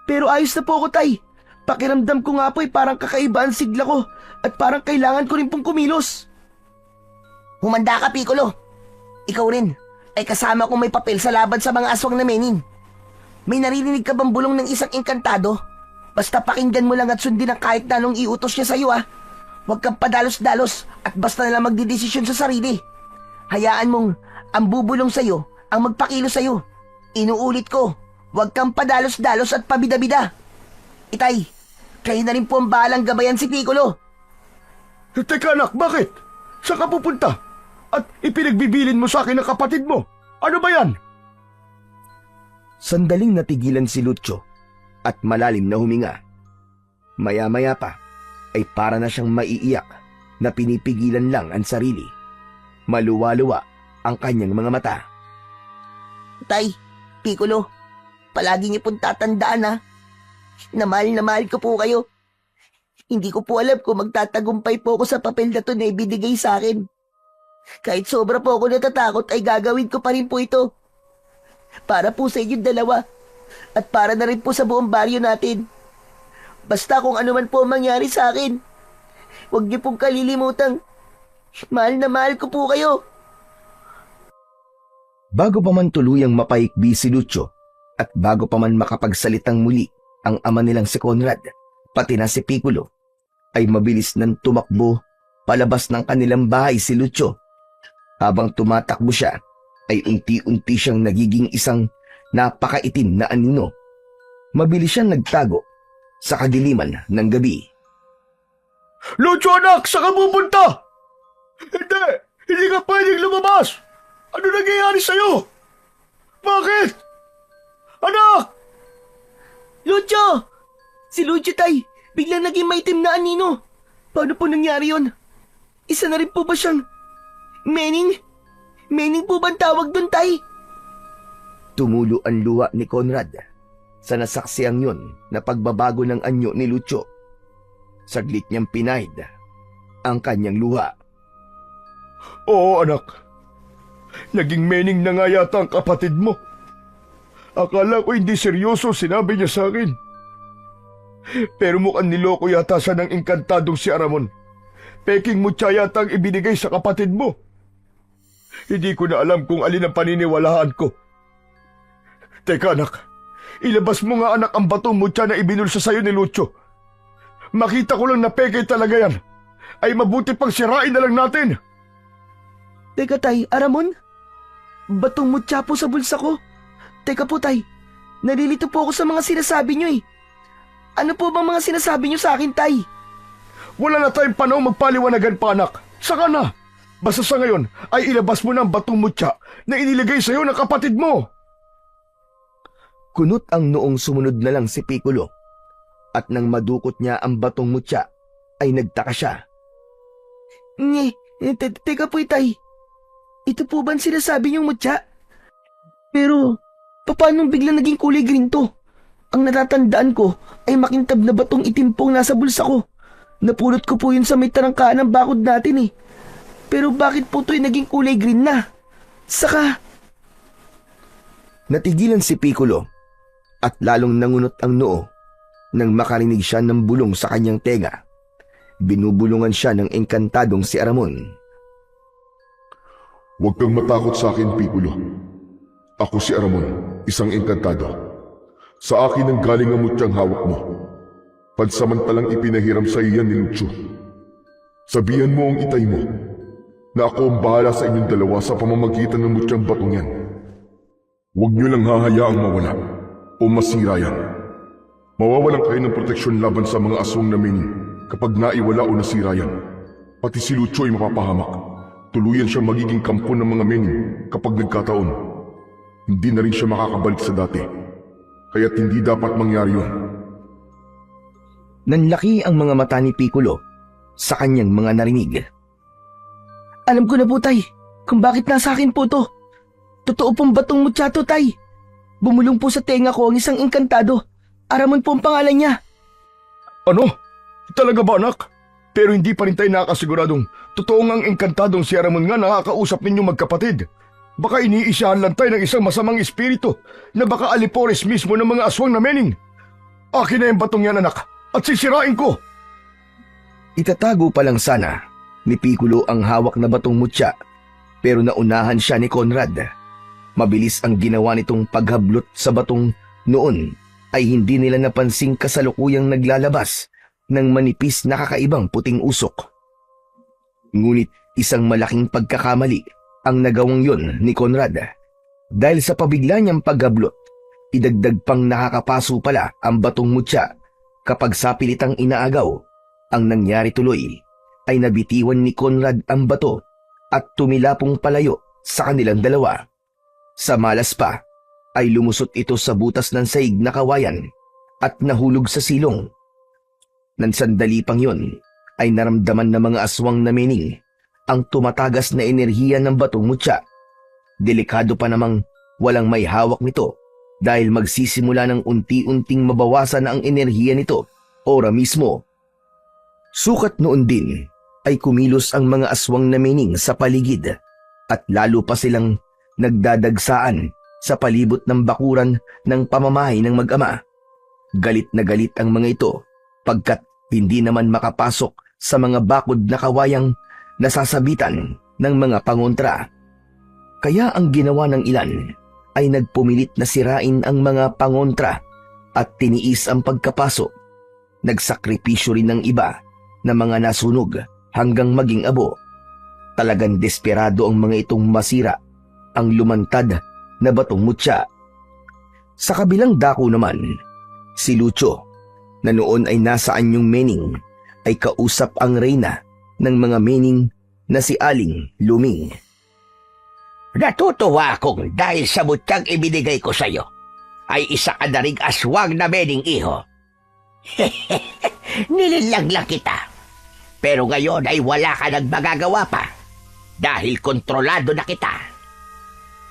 Pero ayos na po ako, Tay. Pakiramdam ko nga po ay parang kakaiba ang sigla ko at parang kailangan ko rin pong kumilos. Humanda ka, Piccolo. Ikaw rin ay kasama kong may papel sa laban sa mga aswang na Mening. May naririnig ka bang bulong ng isang engkantado? Basta pakinggan mo lang at sundin ang kahit na anong iutos niya sa'yo, ha. Huwag kang padalos-dalos at basta na lang magdidesisyon sa sarili. Hayaan mong ang bubulong sa'yo ang magpakilo sa'yo. Inuulit ko, huwag kang padalos-dalos at pabida-bida. Itay, kayo na rin po ang bahalang gabayan si Piccolo. Teka anak, bakit? Saan ka pupunta? At ipinagbibilin mo sa akin ang kapatid mo. Ano ba yan? Sandaling natigilan si Lucio at malalim na huminga. Maya-maya pa ay para na siyang maiiyak na pinipigilan lang ang sarili. Maluwa-luwa ang kanyang mga mata. Tay, Piccolo, palagi niyo pong tatandaan na mahal ko po kayo. Hindi ko po alam kung magtatagumpay po ako sa papel na to na ibinigay sa akin. Kahit sobra po ako natatakot ay gagawin ko pa rin po ito. Para po sa inyong dalawa at para na rin po sa buong baryo natin. Basta kung ano man po ang mangyari sa akin, huwag niyo pong kalilimutang mahal na mahal ko po kayo. Bago pa man tuluyang mapaikbi si Lucio at bago pa man makapagsalitang muli ang ama nilang si Conrad, pati na si Piccolo, ay mabilis nang tumakbo palabas ng kanilang bahay si Lucio. Habang tumatakbo siya, ay unti-unti siyang nagiging isang napakaitim na anino. Mabilis siyang nagtago sa kadiliman ng gabi. Lucio anak, saan ka pupunta? Hindi ka pwedeng lumabas! Ano nangyayari sa'yo? Bakit? Anak! Lucio! Si Lucio, tay. Biglang naging maitim na anino. Paano po nangyari yon? Isa na rin po ba siyang... Mening? Mening po ba ang tawag doon, tay? Tumulo ang luha ni Conrad sa nasaksiyang yun na pagbabago ng anyo ni Lucio. Saglit niyang pinahid ang kanyang luha. Oo anak. Naging mening na nga yata ang kapatid mo. Akala ko hindi seryoso sinabi niya sa akin. Pero mukhang niloko yata siya ng engkantadong si Aramon. Peking mutya yata ang ibinigay sa kapatid mo. Hindi ko na alam kung alin ang paniniwalaan ko. Teka anak, ilabas mo nga anak ang batong mutya na ibinulsa sa'yo ni Lucio. Makita ko lang na peke talaga yan. Ay mabuti pang sirain na lang natin. Teka, tay. Aramon? Batong mutya po sa bulsa ko. Teka po, tay. Nalilito po ako sa mga sinasabi niyo eh. Ano po bang mga sinasabi niyo sa akin, tay? Wala na tayong panahon magpaliwanagan pa anak. Saka na. Basta sa ngayon ay ilabas mo na ang batong mutya na iniligay sa'yo ng kapatid mo. Kunot ang noong sumunod na lang si Piccolo. At nang madukot niya ang batong mutya, ay nagtaka siya. Teka po, tay. Ito po ba ang sinasabi niyong mutya? Pero, paano biglang naging kulay green to? Ang natatandaan ko ay makintab na batong itim pong nasa bulsa ko. Napulot ko po yun sa may tarangkaan ng bakod natin eh. Pero bakit po ito'y naging kulay green na? Saka... Natigilan si Piccolo at lalong nangunot ang noo nang makarinig siya ng bulong sa kanyang tenga. Binubulungan siya ng engkantadong si Aramon. Huwag kang matakot sa akin, Piccolo. Ako si Aramon, isang engkantado. Sa akin ang galing ang mutyang hawak mo. Pansamantalang ipinahiram sa iyan ni Lucio. Sabihan mo ang itay mo na ako ang bahala sa inyong dalawa sa pamamagitan ng mutyang batong yan. Huwag niyo lang hahayaang mawala o masira yan. Mawawalan kayo ng proteksyon laban sa mga aswang na mening kapag naiwala o nasira yan. Pati si Lucio ay mapapahamak. Tuluyan siyang magiging kampo ng mga mening kapag nagkataon. Hindi na rin siya makakabalik sa dati. Kaya't hindi dapat mangyari yun. Nanlaki ang mga mata ni Piccolo sa kanyang mga narinig. Alam ko na po, tay, kung bakit nasa akin po to. Totoo pong batong mutya to, tay. Bumulong po sa tenga ko ang isang engkantado. Aramon po ang pangalan niya. Ano? Talaga ba anak? Pero hindi pa rin tayo nakasiguradong totoo ngang engkantadong si Aramon nga nakakausap ninyong magkapatid. Baka iniisihan lang tayo ng isang masamang espiritu na baka alipores mismo ng mga aswang na mening. Akin na yung batong yan anak at sisirain ko. Itatago pa lang sana ni Piccolo ang hawak na batong mutya pero naunahan siya ni Conrad. Mabilis ang ginawa nitong paghablot sa batong noon ay hindi nila napansing kasalukuyang naglalabas ng manipis na kakaibang puting usok. Ngunit isang malaking pagkakamali ang nagawang yon ni Conrad. Dahil sa pabigla niyang paghablot, idagdag pang nakakapaso pala ang batong mutya kapag sa pilitang inaagaw. Ang nangyari tuloy ay nabitiwan ni Conrad ang bato at tumilapong palayo sa kanilang dalawa. Sa malas pa ay lumusot ito sa butas ng saig na kawayan at nahulog sa silong. Nang sandali pang yun, ay naramdaman ng mga aswang na mening ang tumatagas na enerhiya ng batong mutya. Delikado pa namang walang may hawak nito dahil magsisimula ng unti-unting mabawasan ang enerhiya nito ora mismo. Sukat noon din ay kumilos ang mga aswang na mening sa paligid at lalo pa silang nagdadagsaan sa palibot ng bakuran ng pamamahay ng mag-ama. Galit na galit ang mga ito pagkat hindi naman makapasok sa mga bakod na kawayang nasasabitan ng mga pangontra. Kaya ang ginawa ng ilan ay nagpumilit na sirain ang mga pangontra at tiniis ang pagkapasok. Nagsakripisyo rin ng iba na mga nasunog hanggang maging abo. Talagang desperado ang mga itong masira ang lumantad na batong mutya. Sa kabilang dako naman, si Lucio na noon ay nasa anyong mening ay kausap ang reyna ng mga mening na si Aling Luming. Natutuwa akong dahil sa mutyang ibinigay ko sa'yo ay isa ka na ring aswang na mening iho. Nililang lang kita. Pero ngayon ay wala ka nang magagawa pa dahil kontrolado na kita.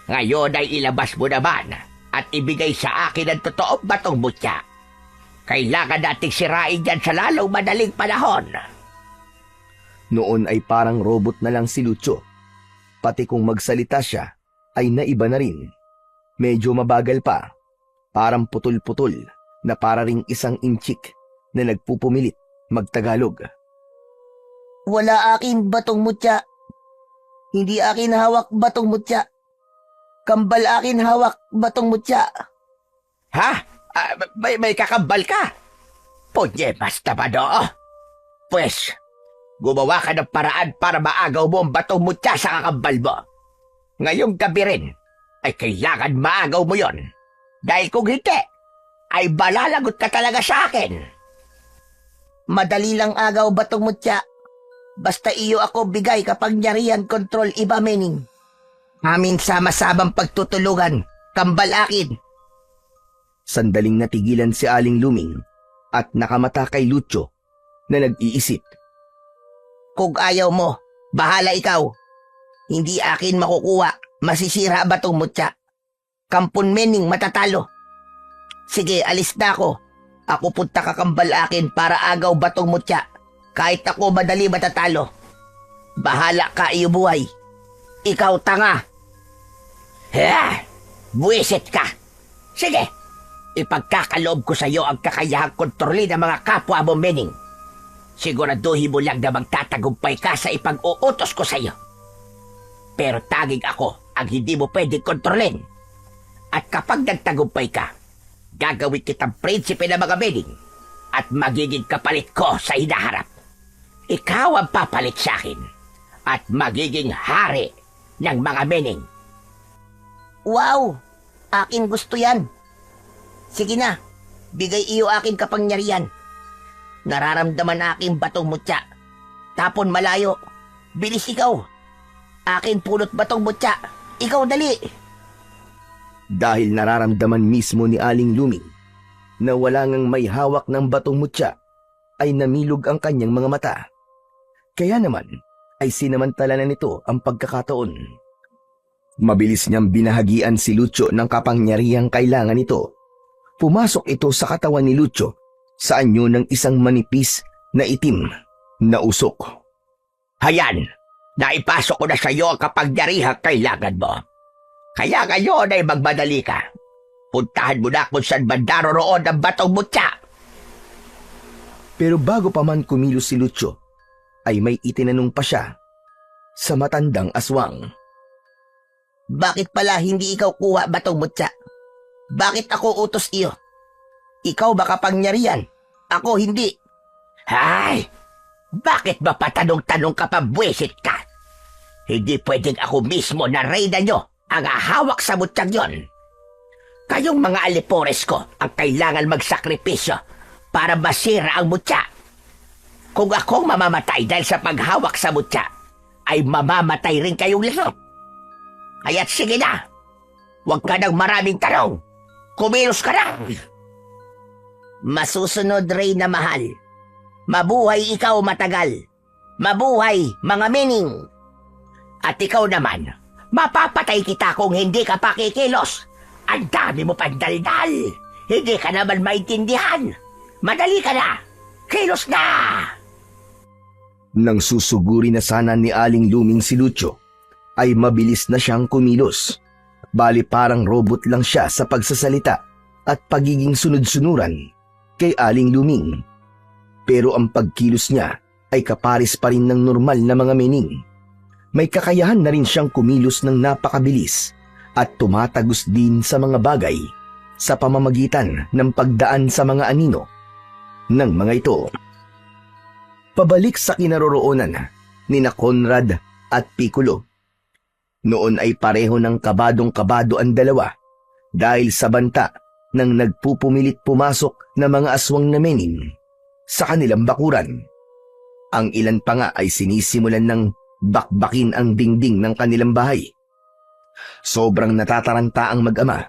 Ngayon ay ilabas mo naman at ibigay sa akin ang totoong batong mutya. Kailangan nating sirain yan sa lalong madaling panahon. Noon ay parang robot na lang si Lucio. Pati kung magsalita siya ay naiba na rin. Medyo mabagal pa. Parang putol-putol na para ring isang inchik na nagpupumilit magtagalog. Wala akin batong mutya. Hindi akin hawak batong mutya. Kambal akin hawak batong mutya. Ha? May kakambal ka? Punyemas naman oo. Pues, gumawa ka ng paraan para maagaw mo ang batong mutya sa kakambal mo. Ngayong gabi rin, ay kailangan maagaw mo yon. Dahil kung hindi, ay balalagot ka talaga sa akin. Madali lang agaw batong mutya. Basta iyo ako bigay kapangyarihan kontrol iba mening. Amin sama-samang pagtutulungan, kambal akin. Sandaling natigilan si Aling Luming at nakamata kay Lucio na nag-iisip. Kung ayaw mo, bahala ikaw. Hindi akin makukuha, masisira batong mutya. Kampon mening matatalo. Sige, alis na ako. Ako punta kakambal akin para agaw batong mutya. Kahit ako madali matatalo. Bahala ka iyo buhay. Ikaw tanga. Ha? Buwisit ka. Sige, ipagkakaloob ko sa iyo ang kakayahang kontrolin ng mga kapwa mo mening. Siguraduhin mo lang na magtatagumpay ka sa ipag-uutos ko sa iyo. Pero taging ako ang hindi mo pwedeng kontrolin. At kapag nagtagumpay ka, gagawin kitang prinsipe ng mga mening at magiging kapalit ko sa hinaharap. Ikaw ang papalit sa akin at magiging hari ng mga mening. Wow! Akin gusto yan. Sige na, bigay iyo akin kapangyarihan. Nararamdaman aking batong mutya. Tapon malayo. Bilis ikaw. Akin pulot batong mutya. Ikaw dali. Dahil nararamdaman mismo ni Aling Luming na wala ngang may hawak ng batong mutya, ay namilog ang kanyang mga mata. Kaya naman ay sinamantala na nito ang pagkakataon. Mabilis niyang binahagian si Lucio ng kapangyarihang kailangan nito. Pumasok ito sa katawan ni Lucio sa anyo ng isang manipis na itim na usok. Hayan, naipasok ko na sa iyo ang kapangyarihang kailangan mo. Kaya ngayon ay magmadali ka. Puntahan mo na kung saan banda roon ang batong mutya. Pero bago pa man kumilos si Lucio, ay may itinanong pa siya sa matandang aswang. Bakit pala hindi ikaw kuha batong mutya? Bakit ako utos iyo? Ikaw ba kapangyarihan? Ako hindi. Ay, bakit ba patanong-tanong ka pa, buwisit ka? Hindi pwedeng ako mismo na reyna nyo ang ahawak sa mutyang yon. Kayong mga alipores ko ang kailangan magsakripisyo para masira ang mutya. Kung akong mamamatay dahil sa paghawak sa mutya, ay mamamatay rin kayong lahat. Kaya't sige na, huwag ka ng maraming tanong. Kumilos ka na. Masusunod, Reyna mahal. Mabuhay ikaw matagal. Mabuhay, mga Mening. At ikaw naman, mapapatay kita kung hindi ka pakikilos. Ang dami mo pandaldal. Hindi ka naman maintindihan. Madali ka na. Kilos na! Nang susuguri na sana ni Aling Luming si Lucio, ay mabilis na siyang kumilos. Bali parang robot lang siya sa pagsasalita at pagiging sunod-sunuran kay Aling Luming. Pero ang pagkilos niya ay kaparis pa rin ng normal na mga Mening. May kakayahan na rin siyang kumilos ng napakabilis at tumatagos din sa mga bagay sa pamamagitan ng pagdaan sa mga anino ng mga ito. Pabalik sa kinaroroonan ni na Conrad at Piccolo. Noon ay pareho ng kabadong-kabado ang dalawa dahil sa banta ng nagpupumilit pumasok na mga aswang na Mening sa kanilang bakuran. Ang ilan pa nga ay sinisimulan ng bakbakin ang dingding ng kanilang bahay. Sobrang natataranta ang mag-ama,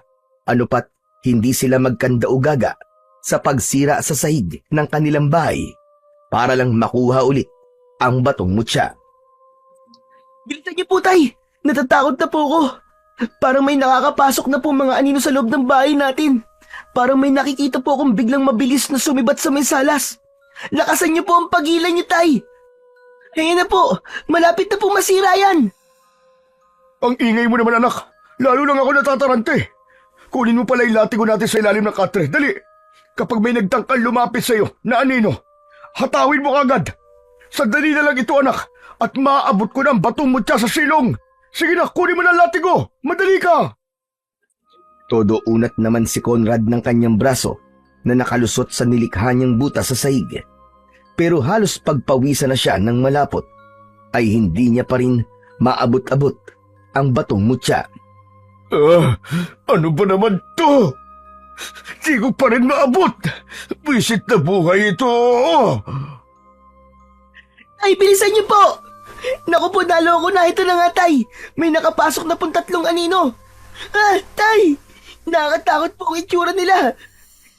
ano pat hindi sila magkandaugaga sa pagsira sa sahig ng kanilang bahay para lang makuha ulit ang batong mutya. Bilisan niyo po, Tay! Natatakot na po ako. Parang may nakakapasok na po mga anino sa loob ng bahay natin. Parang may nakikita po akong biglang mabilis na sumibat sa may salas. Lakasan niyo po ang pagilan niyo, Tay! Ayan na po! Malapit na po masira yan! Ang ingay mo naman, anak. Lalo lang ako natatarante. Kunin mo pala yung latigo natin sa ilalim ng katre. Dali! Kapag may nagtangkal lumapit sa'yo na anino, hatawin mo kagad. Sandali na lang ito, anak. At maaabot ko ng batong mutya sa silong. Sige na, kunin mo na ang latigo. Madali ka! Todo unat naman si Conrad ng kanyang braso na nakalusot sa nilikha niyang butas sa sahig. Pero halos pagpawisan na siya ng malapot, ay hindi niya pa rin maabot-abot ang batong mutya. Ano ba naman to? Di ko pa rin maabot. Wisit na buhay ito. Ay, bilisan niyo po! Naku po, naloko na. Ito na nga, Tay. May nakapasok na pong 3 anino. Tay! Nakakatakot po ang itsura nila.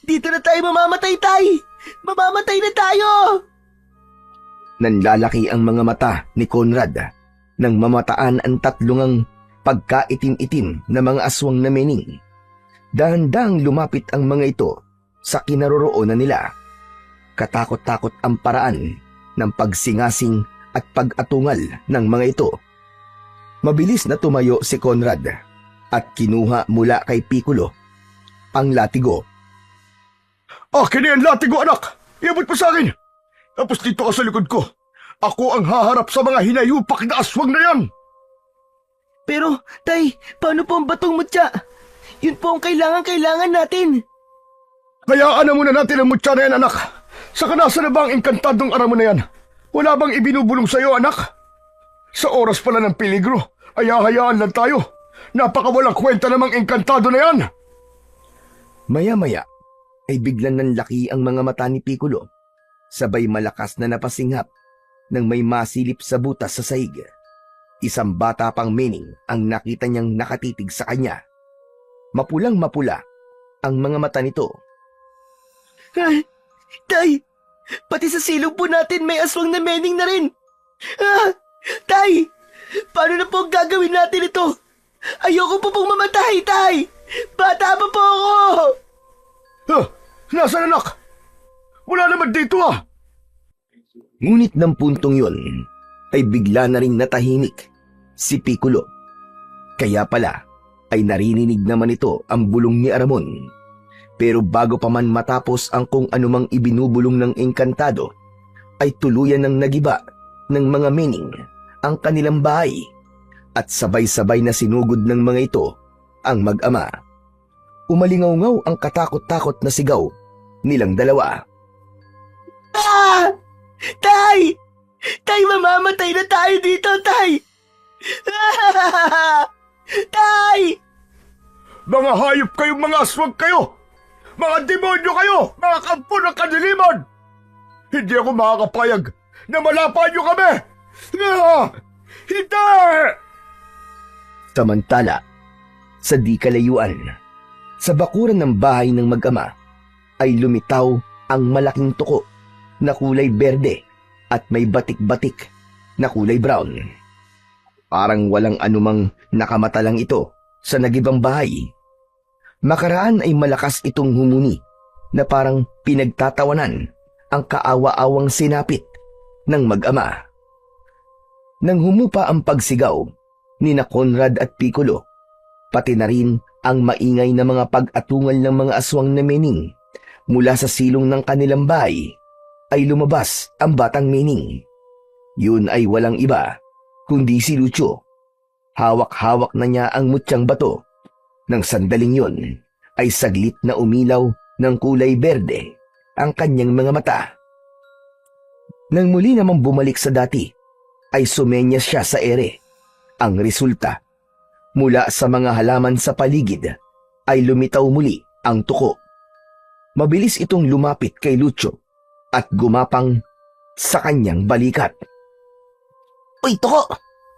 Dito na tayo mamamatay, Tay. Mamamatay na tayo! Nanlalaki ang mga mata ni Conrad nang mamataan ang 3 ngang pagkaitim-itim na mga aswang na Mening. Dahan-dahang lumapit ang mga ito sa kinaroroonan nila. Katakot-takot ang paraan ng pagsingasing at pag-atungal ng mga ito. Mabilis na tumayo si Conrad at kinuha mula kay Piccolo ang latigo. Akin na yan, latigo, anak! Iabot mo sa akin! Tapos dito ka sa likod ko. Ako ang haharap sa mga hinayupak na aswang na yan! Pero, Tay, paano po ang batong mutya? Yun po ang kailangan natin. Hayaan na muna natin ang mutya na yan, anak. Saka nasa na ba ang engkantadong aramo na yan? Wala bang ibinubulong sa'yo, anak? Sa oras pala ng peligro, ay hahayaan lang tayo. Napakawalang kwenta namang engkantado na yan. Maya-maya ay biglang nanlaki ang mga mata ni Piccolo, sabay malakas na napasinghap nang may masilip sa butas sa sahig. Isang bata pang Mening ang nakita niyang nakatitig sa kanya. Mapulang-mapula ang mga mata nito. Tay, pati sa silong po natin may aswang na Mening na rin. Tay, paano na po ang gagawin natin ito? Ayoko po pong mamatay, Tay. Bata pa po ako. Nasaan, anak? Wala naman dito, Ngunit ng puntong yon ay bigla na ring natahimik si Piccolo. Kaya pala ay narinig naman ito ang bulong ni Aramon. Pero bago pa man matapos ang kung anumang ibinubulong ng engkantado, ay tuluyan ng nagiba ng mga Mening ang kanilang bahay at sabay-sabay na sinugod ng mga ito ang mag-ama. Umalingaw-ngaw ang katakot-takot na sigaw nilang dalawa. Tay! Tay, mamamatay na tayo dito, Tay! Tay! Mga hayop kayong mga aswang kayo! Mga demonyo kayo! Mga kampo ng kadiliman! Hindi ako makakapayag na malapan niyo kami! Hindi! Samantala, sa di kalayuan, sa bakuran ng bahay ng mag-ama, ay lumitaw ang malaking tuko na kulay berde at may batik-batik na kulay brown. Parang walang anumang nakamata lang ito sa nagibang bahay. Makaraan ay malakas itong humuni na parang pinagtatawanan ang kaawa-awang sinapit ng mag-ama. Nang humupa ang pagsigaw ni na Conrad at Piccolo, pati na rin ang maingay na mga pag-atungal ng mga aswang na mening mula sa silong ng kanilang bahay, ay lumabas ang batang mening. Yun ay walang iba kundi si Lucio. Hawak-hawak na niya ang mutyang bato. Nang sandaling yon ay saglit na umilaw ng kulay berde ang kanyang mga mata. Nang muli namang bumalik sa dati, ay sumenyas siya sa ere. Ang resulta, mula sa mga halaman sa paligid, ay lumitaw muli ang tuko. Mabilis itong lumapit kay Lucio at gumapang sa kanyang balikat. Uy, Tuko!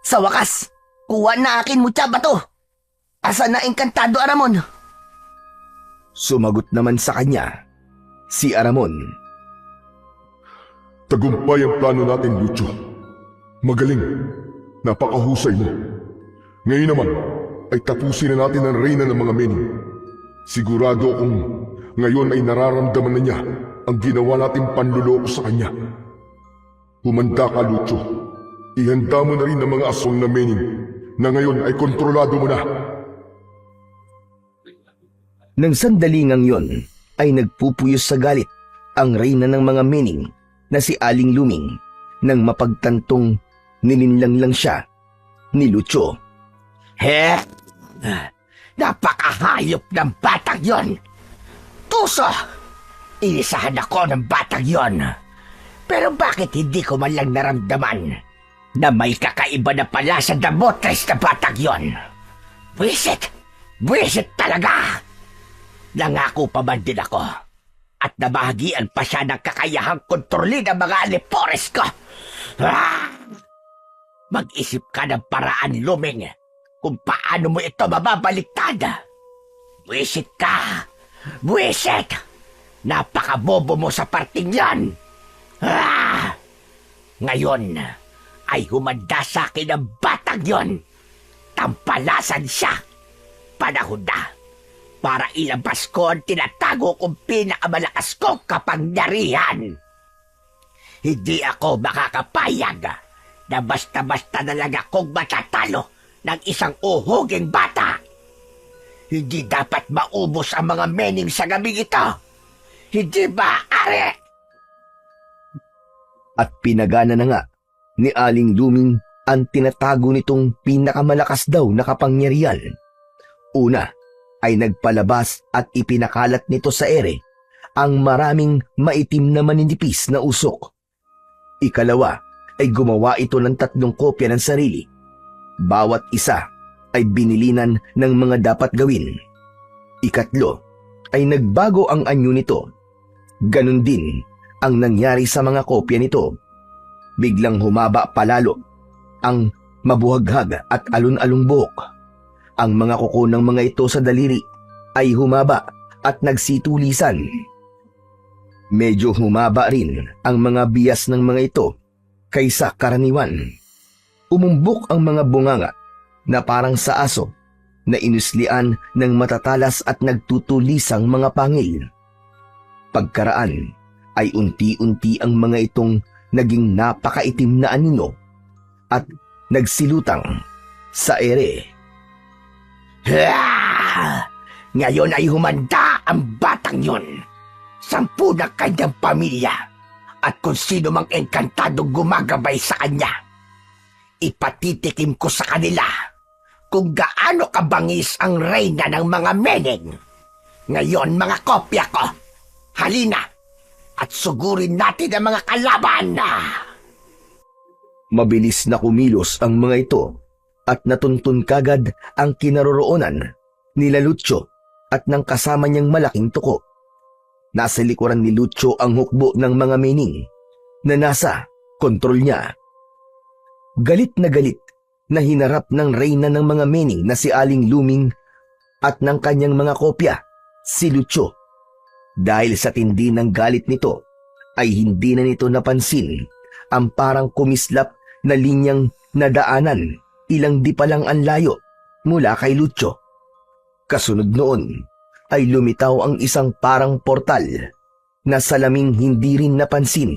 Sa wakas, kuha na akin mutya ba to? Asa na Engkantado, Aramon? Sumagot naman sa kanya si Aramon. Tagumpay ang plano natin, Lucio. Magaling. Napakahusay mo. Ngayon naman, ay tapusin na natin ang reyna ng mga mening. Sigurado akong ngayon ay nararamdaman na niya ang ginawa nating panluloko sa kanya. Humanda ka, Lucio. Ihanda mo na rin ang mga aswang na mening na ngayon ay kontrolado mo na. Nang sandalingang yon ay nagpupuyos sa galit ang reyna ng mga mening na si Aling Luming nang mapagtantong nilinlang lang siya ni Lucio. He? Napakahayop ng batang yon! Tuso! Inisahan ako ng batang yon. Pero bakit hindi ko man lang naramdaman na may kakaiba na pala sa damotres na batang yon? Buwisit! Buwisit talaga! Nangako pa man din ako at nabahagian pa siya ng kakayahang kontrolin ang mga alipores ko. Ah! Mag-isip ka ng paraan, Luming, kung paano mo ito mababaliktad. Buwisit ka! Buwisit! Napakabobo mo sa parting yan! Ah! Ngayon ay humanda sa akin ang batang yon. Tampalasan siya. Panahon na para ilabas ko ang tinatago kong pinakamalakas kong kapangyarihan. Hindi ako makakapayag na basta-basta na lang akong matatalo ng isang uhuging bata. Hindi dapat maubos ang mga mening sa gabing ito. Hindi maaari. At pinagana na nga ni Aling Luming ang tinatago nitong pinakamalakas daw na kapangyarihan. Una ay nagpalabas at ipinakalat nito sa ere ang maraming maitim na maninipis na usok. Ikalawa ay gumawa ito ng 3 kopya ng sarili. Bawat isa ay binilinan ng mga dapat gawin. Ikatlo ay nagbago ang anyo nito. Ganon din ang nangyari sa mga kopya nito. Biglang humaba palalo ang mabuhaghag at alun-alung buhok. Ang mga kuko ng mga ito sa daliri ay humaba at nagsitulisan. Medyo humaba rin ang mga bias ng mga ito kaysa karaniwan. Umumbok ang mga bunganga na parang sa aso na inuslian ng matatalas at nagtutulisang mga pangil. Pagkaraan ay unti-unti ang mga itong naging napakaitim na anino at nagsilutang sa ere. Ngayon ay humanda ang batang yon. 10 na kanyang pamilya at kung sino mang engkantadong gumagabay sa kanya. Ipatitikim ko sa kanila kung gaano kabangis ang reyna ng mga meneng. Ngayon, mga kopya ko, halina at sugurin natin ang mga kalaban na. Mabilis na kumilos ang mga ito at natuntun kagad ang kinaroroonan nila Lucio at ng kasama niyang malaking tuko. Nasa likuran ni Lucio ang hukbo ng mga mening na nasa kontrol niya. Galit na hinarap ng reyna ng mga mening na si Aling Luming at ng kanyang mga kopya, si Lucio. Dahil sa tindi ng galit nito, ay hindi na nito napansin ang parang kumislap na linyang nadaanan ilang di pa lang ang layo mula kay Lucio. Kasunod noon ay lumitaw ang isang parang portal na salaming hindi rin napansin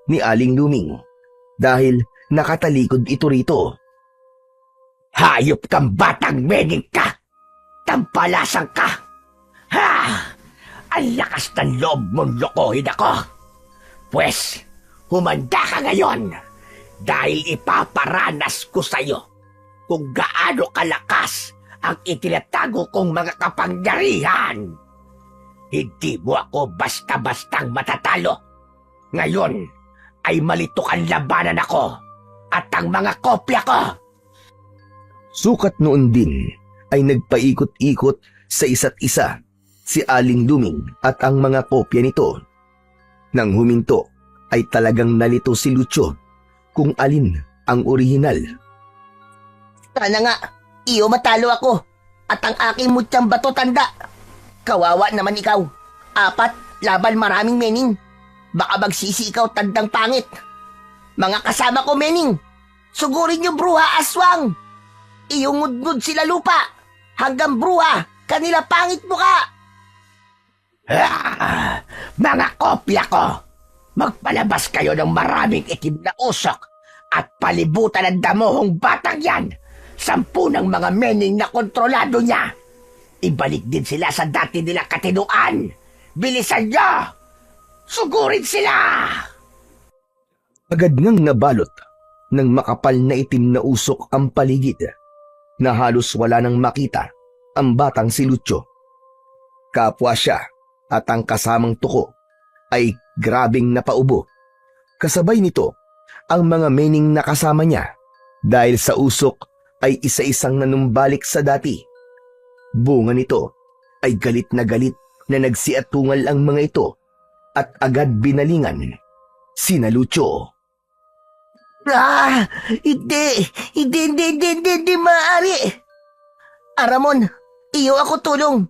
ni Aling Luming dahil nakatalikod ito rito. Hayop kang batang mening ka! Tampalasang ka! Ha! Ang lakas ng loob mong lokohin ako! Pwes, humanda ka ngayon dahil ipaparanas ko sa'yo kung gaano kalakas ang itinatago kong mga kapangyarihan. Hindi mo ako basta-bastang matatalo. Ngayon ay malitukan labanan ako at ang mga kopya ko. Sukat noon din ay nagpaikot-ikot sa isa't isa si Aling Luming at ang mga kopya nito. Nang huminto ay talagang nalito si Lucio kung alin ang orihinal. Sana nga, iyo matalo ako at ang aking mutyang bato tanda. Kawawa naman ikaw. 4 laban maraming mening. Baka magsisi ikaw tandang pangit. Mga kasama ko mening, sugurin niyo bruha aswang. Iyungudngud sila lupa hanggang bruha kanila pangit mo ka. Mga kopya ko, magpalabas kayo ng maraming itim na usok at palibutan ang damuhong batang yan. 10 ng mga mening na kontrolado niya. Ibalik din sila sa dati nilang katinuan. Bilisan niyo! Sugurin sila! Agad ngang nabalot ng makapal na itim na usok ang paligid na halos wala nang makita ang batang si Lucio. Kapwa siya at ang kasamang tuko ay grabing napaubo. Kasabay nito ang mga mening na kasama niya dahil sa usok ay isa-isang nanumbalik sa dati. Bunga nito ay galit na nagsiatungal ang mga ito at agad binalingan sina Lucio. Hindi maaari. Aramon, iyo ako tulong.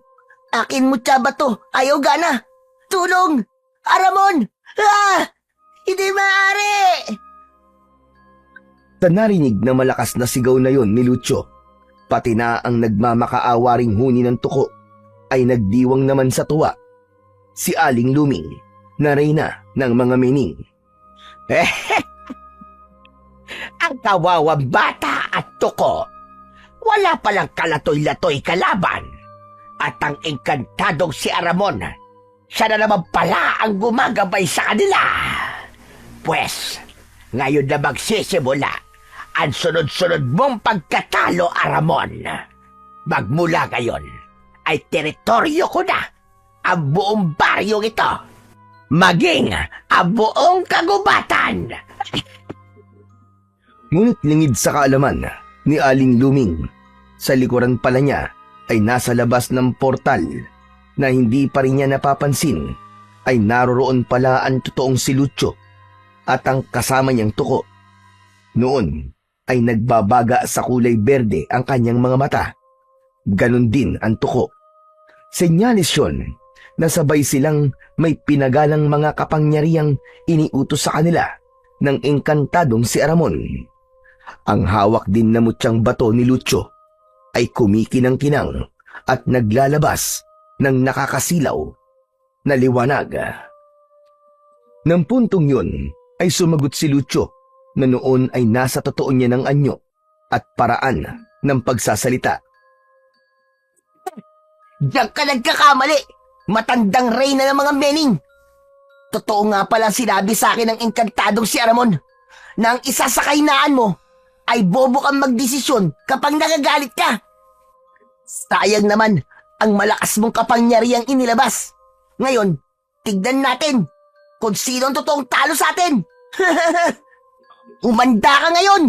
Akin mutya bato, ayaw gana. Tulong! Aramon! Hindi maaari! Sa narinig na malakas na sigaw na yon ni Lucio, pati na ang nagmamakaawaring huni ng tuko ay nagdiwang naman sa tuwa. Si Aling Luming na reyna ng mga mening. Ang kawawang bata at tuko, wala palang kalatoy-latoy kalaban. At ang engkantadong si Aramon, siya na naman pala ang gumagabay sa kanila. Pwes, ngayon na magsisimula ang sunod-sunod mong pagkatalo, Aramon. Magmula ngayon ay teritoryo ko na ang buong baryong ito, maging ang buong kagubatan. Ngunit lingid sa kaalaman ni Aling Luming, sa likuran pala niya ay nasa labas ng portal na hindi pa rin niya napapansin ay naroroon pala ang totoong si Lucio at ang kasama niyang tuko. Noon ay nagbabaga sa kulay berde ang kanyang mga mata. Ganon din ang tuko. Senyalis yun na sabay silang may pinagalang mga kapangyarihang iniutos sa kanila ng engkantadong si Aramon. Ang hawak din na mutyang bato ni Lucio ay kumikinang-kinang at naglalabas ng nakakasilaw na liwanag. Nang puntong yun ay sumagot si Lucio na noon ay nasa totoo niya ng anyo at paraan ng pagsasalita. Diyan ka nagkakamali! Matandang reyna ng mga mening! Totoo nga pala sinabi sa akin ng engkantadong si Aramon na ang isa sa kahinaan mo ay bobo kang magdesisyon kapag nagagalit ka. Sayang naman ang malakas mong kapangyarihang inilabas. Ngayon, tignan natin kung sino ang totoong talo sa atin. Umanda ka ngayon!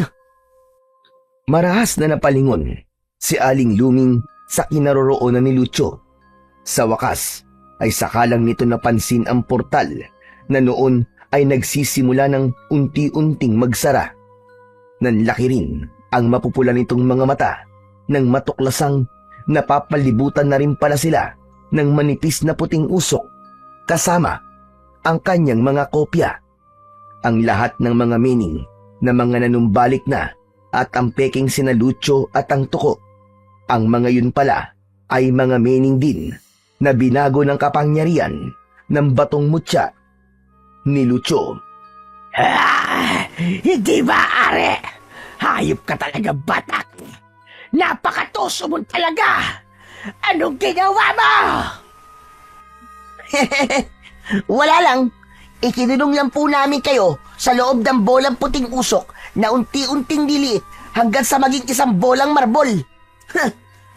Marahas na napalingon si Aling Luming sa kinaroroonan ni Lucio. Sa wakas ay sakalang nito napansin ang portal na noon ay nagsisimula ng unti-unting magsara. Nanlaki rin ang mapupula nitong mga mata nang matuklasang napapalibutan na rin pala sila ng manipis na puting usok kasama ang kanyang mga kopya. Ang lahat ng mga meaning na mga nanumbalik na at ang peking sina Lucio at ang Tuko. Ang mga yun pala ay mga meaning din na binago ng kapangyarihan ng batong mutya ni Lucio. Hindi maaari. Hayop ka talaga, batak. Napakatuso mo talaga. Anong ginawa mo? Wala lang. Ikinulong lang po namin kayo sa loob ng bolang puting usok na unti-unting liliit hanggang sa maging isang bolang marbol.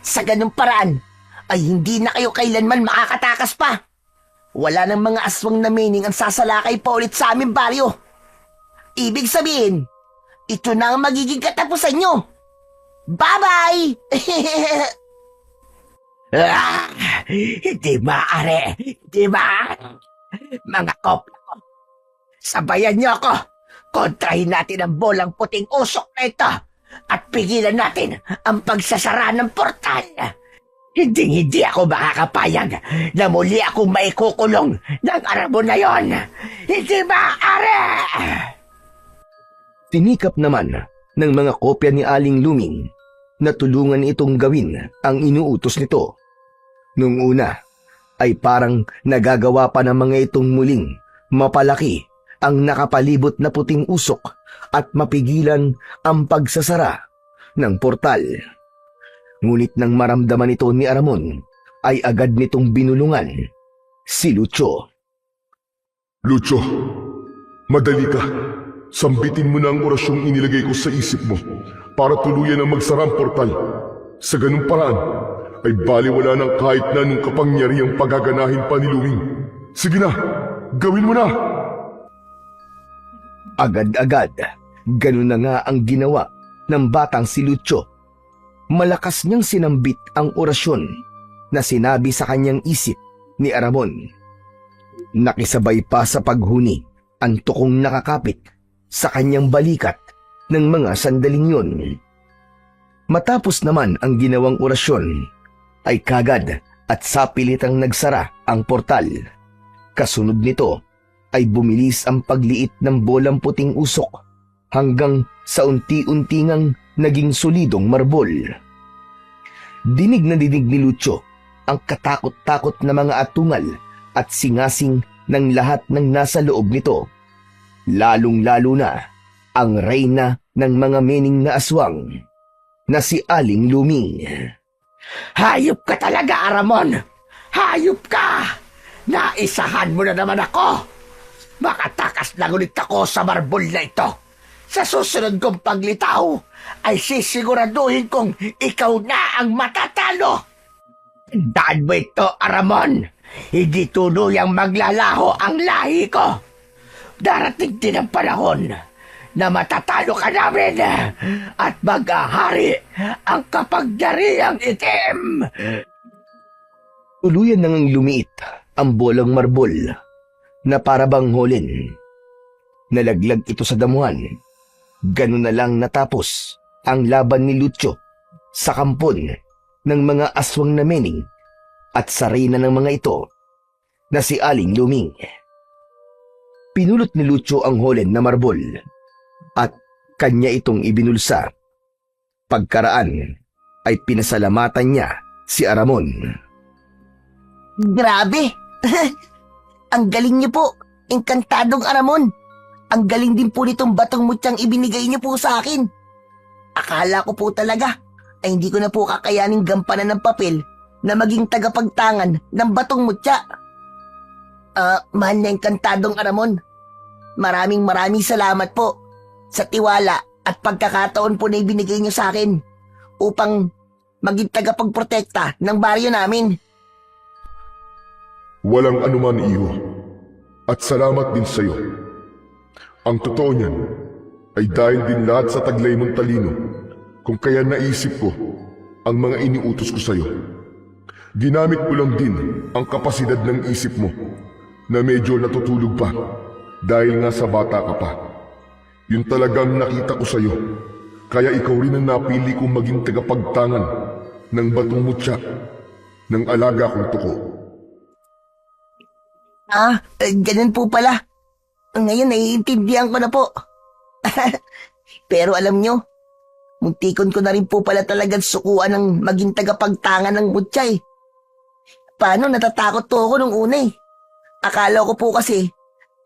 Sa ganung paraan, ay hindi na kayo kailanman makakatakas pa. Wala nang mga aswang na meaning ang sasalakay pa ulit sa aming baryo. Ibig sabihin, ito na ang magiging katapusan nyo. Bye-bye! Hindi maaari. Hindi maaari. Mga kopla ko, sabayan niyo ako. Kontrahin natin ang bolang puting usok na ito at pigilan natin ang pagsasara ng portal. Hindi ako makakapayag na muli akong maikukulong ng Aramon na yon. Hindi maaari! Tinikap naman ng mga kopya ni Aling Luming na tulungan itong gawin ang inuutos nito. Nung una ay parang nagagawa pa ng mga itong muling mapalaki ang nakapalibot na puting usok at mapigilan ang pagsasara ng portal. Ngunit nang maramdaman ito ni Aramon ay agad nitong binulungan si Lucio. Lucio, madali ka. Sambitin mo na ang orasyong inilagay ko sa isip mo para tuluyan ang magsara ang portal. Sa ganung paraan, ay baliwala ng kahit na anong kapangyarihang pagaganahin pa ni Luming. Sige na, gawin mo na! Agad-agad, ganun na nga ang ginawa ng batang si Lucio. Malakas niyang sinambit ang orasyon na sinabi sa kanyang isip ni Aramon. Nakisabay pa sa paghuni ang tukong nakakapit sa kanyang balikat ng mga sandaling yun. Matapos naman ang ginawang orasyon, ay kagad at sapilitang nagsara ang portal. Kasunod nito ay bumilis ang pagliit ng bolang puting usok hanggang sa unti-untingang naging solidong marbol. Dinig na dinig ni Lucio ang katakot-takot na mga atungal at singasing ng lahat ng nasa loob nito. Lalong-lalo na ang reyna ng mga mening na aswang na si Aling Luming. Hayop ka talaga, Aramon! Hayop ka! Naisahan mo na naman ako! Makatakas lang ulit ako sa marbol na ito. Sa susunod kong paglitaw, ay sisiguraduhin kong ikaw na ang matatalo! Tandaan mo ito, Aramon! Hindi tuluyang maglalaho ang lahi ko! Darating din ang panahon na matatalo ka namin at maghahari ang kapangyarihang itim. Tuluyan nang lumiit ang bolang marbol na parabang holin. Nalaglag ito sa damuhan. Ganun na lang natapos ang laban ni Lucio sa kampon ng mga aswang na mening at sa reyna ng mga ito na si Aling Luming. Pinulot ni Lucio ang holen na marbol at kanya itong ibinulsa. Pagkaraan ay pinasalamatan niya si Aramon. Grabe! Ang galing niyo po, engkantadong Aramon. Ang galing din po nitong batong mutyang ibinigay niyo po sa akin. Akala ko po talaga ay hindi ko na po kakayaning gampanan ng papel na maging tagapagtangan ng batong mutya. Mahal na engkantadong Aramon. Maraming salamat po sa tiwala at pagkakataon po na ibinigay niyo sa akin upang maging tagapagprotekta ng baryo namin. Walang anuman, iho. At salamat din sa'yo. Ang totoo niyan ay dahil din lahat sa taglay mong talino kung kaya naisip ko ang mga iniutos ko sa'yo. Ginamit ko lang din ang kapasidad ng isip mo na medyo natutulog pa dahil nga sa bata ka pa. Yun talagang nakita ko sa'yo. Kaya ikaw rin ang napili kong maging tagapagtangan ng batong mutya ng alaga kong Tuko. Ganun po pala. Ngayon naiintindihan ko na po. Pero alam nyo, muntikon ko na rin po pala talagang sukuan ng maging tagapagtangan ng mutya eh. Paano natatakot po ako nung una eh. Akala ko po kasi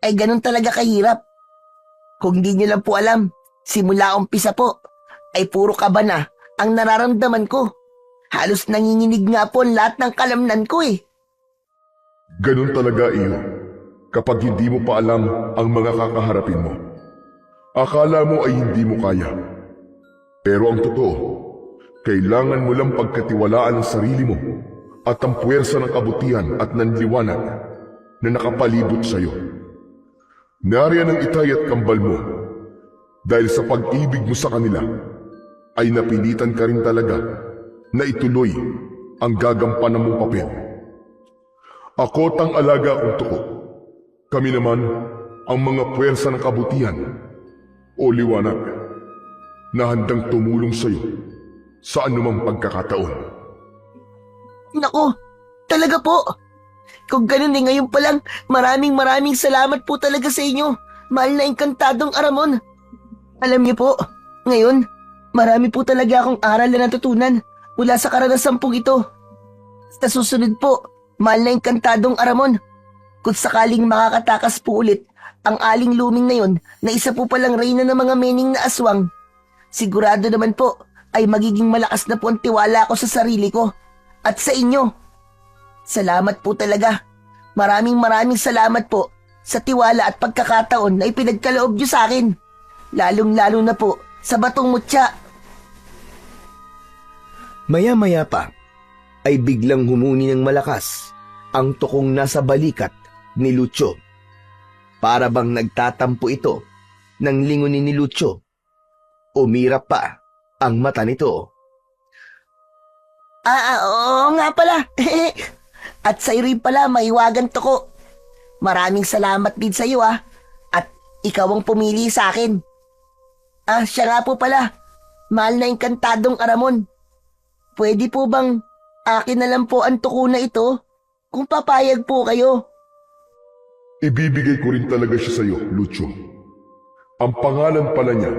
ay ganun talaga kahirap. Kung di nyo lang po alam, simula umpisa po ay puro kaba na ang nararamdaman ko. Halos nanginginig nga po ang lahat ng kalamnan ko eh. Ganun talaga iyo kapag hindi mo pa alam ang mga kakaharapin mo. Akala mo ay hindi mo kaya. Pero ang totoo, kailangan mo lang pagkatiwalaan ang sarili mo at ang puwersa ng kabutihan at ng liwanag na nakapalibot sa iyo. Nariyan ang itay at kambal mo dahil sa pag-ibig mo sa kanila ay napilitan ka rin talaga na ituloy ang gagampanan mong papel. Ako tang alaga kong tuko. Kami naman ang mga puwersa ng kabutihan o liwanag na handang tumulong sa iyo sa anumang pagkakataon. Nako, talaga po. Kung ganun eh ngayon pa lang, maraming salamat po talaga sa inyo. Mahal na Engkantadong Aramon. Alam niyo po, ngayon, marami po talaga akong aral na natutunan mula sa karanasan pong ito. Sa susunod po, mahal na Engkantadong Aramon, kung sakaling makakatakas po ulit ang aling luming na yon na isa po palang reyna ng mga mening na aswang, sigurado naman po ay magiging malakas na po ang tiwala ko sa sarili ko at sa inyo. Salamat po talaga. Maraming salamat po sa tiwala at pagkakataon na ipinagkaloob niyo sa akin. Lalong-lalo na po sa Batong Mutya. Maya-maya pa ay biglang humuni ng malakas ang tukong nasa balikat ni Lucio. Para bang nagtatampo ito ng lingunin ni Lucio. Umirap pa ang mata nito. Oo nga pala. At sa rin pala, mahiwagan to ko. Maraming salamat din sa iyo At ikaw ang pumili sa akin. Siya nga po pala. Mahal na Engkantadong Aramon. Pwede po bang akin na lang po ang tuko na ito? Kung papayag po kayo. Ibibigay ko rin talaga siya sa iyo, Lucio. Ang pangalan pala niya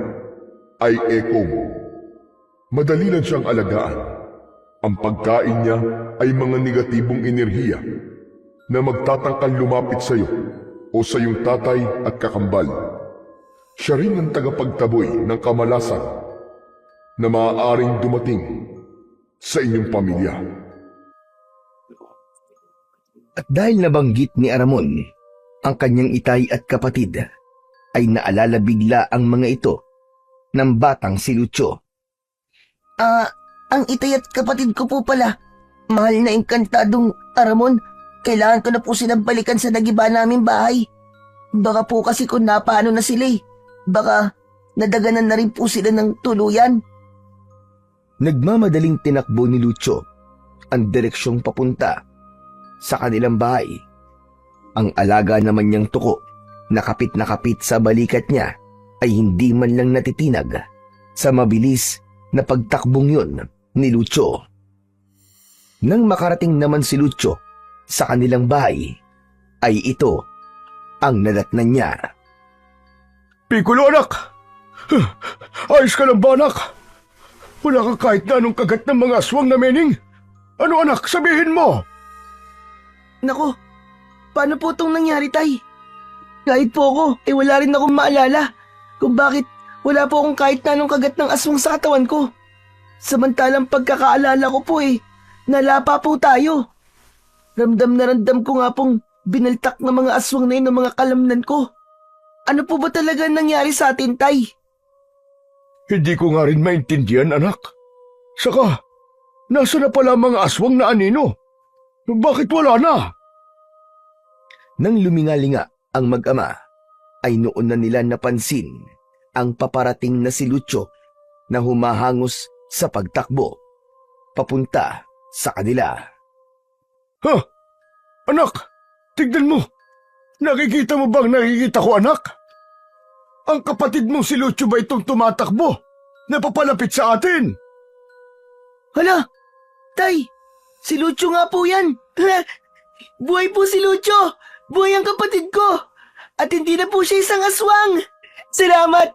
ay Ekong. Madali lang siyang alagaan. Ang pagkain niya ay mga negatibong enerhiya na magtatangkal lumapit sa iyo o sa iyong tatay at kakambal. Siya rin ang tagapagtaboy ng kamalasan na maaaring dumating sa inyong pamilya. At dahil nabanggit ni Aramon ang kanyang itay at kapatid, ay naalala bigla ang mga ito ng batang si Lucio. Ang itay at kapatid ko po pala. Mahal na Engkantadong Aramon, kailangan ko na po silang balikan sa nagiba naming bahay. Baka po kasi kung napaano na sila baka nadaganan na rin po sila ng tuluyan. Nagmamadaling tinakbo ni Lucio ang direksyong papunta sa kanilang bahay. Ang alaga naman niyang tuko na kapit sa balikat niya ay hindi man lang natitinag sa mabilis na pagtakbong yun ni Lucio. Nang makarating naman si Lucio sa kanilang bahay, ay ito ang nadatnan niya. Piccolo, anak! Ayos ka lang ba, anak? Wala ka kahit na anong kagat ng mga aswang na mening? Ano, anak? Sabihin mo! Nako, paano po itong nangyari, tay? Kahit po ako, wala rin akong maalala kung bakit wala po akong kahit na anong kagat ng aswang sa katawan ko. Samantalang pagkakaalala ko po nalapa po tayo. Ramdam na ramdam ko nga pong binaltak ng mga aswang na yun ng mga kalamnan ko. Ano po ba talaga nangyari sa atin, tay? Hindi ko nga rin maintindihan, anak. Saka, nasa na pala mga aswang na anino? Bakit wala na? Nang lumingalinga ang mag-ama, ay noon na nila napansin ang paparating na si Lucio na humahangos sa pagtakbo papunta sa kanila. Ha? Anak, tignan mo. Nakikita mo bang nakikita ko, anak? Ang kapatid mo si Lucio ba itong tumatakbo na papalapit sa atin? Hala, tay, si Lucio nga po yan. Buhay po si Lucio. Buhay ang kapatid ko! At hindi na po siya isang aswang! Salamat!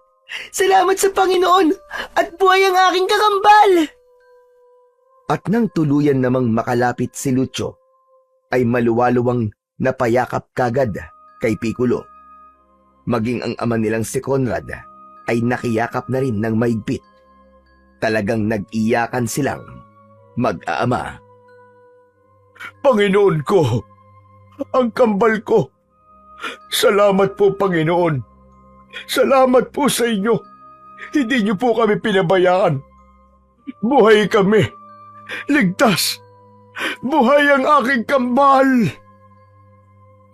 Salamat sa Panginoon! At buhay ang aking kakambal! At nang tuluyan namang makalapit si Lucio, ay maluwaluwang napayakap kagad kay Piccolo. Maging ang ama nilang si Conrad ay nakiyakap na rin ng maigpit. Talagang nag-iyakan silang mag-aama. Panginoon ko, ang kambal ko. Salamat po, Panginoon. Salamat po sa inyo. Hindi niyo po kami pinabayaan. Buhay kami. Ligtas. Buhay ang aking kambal.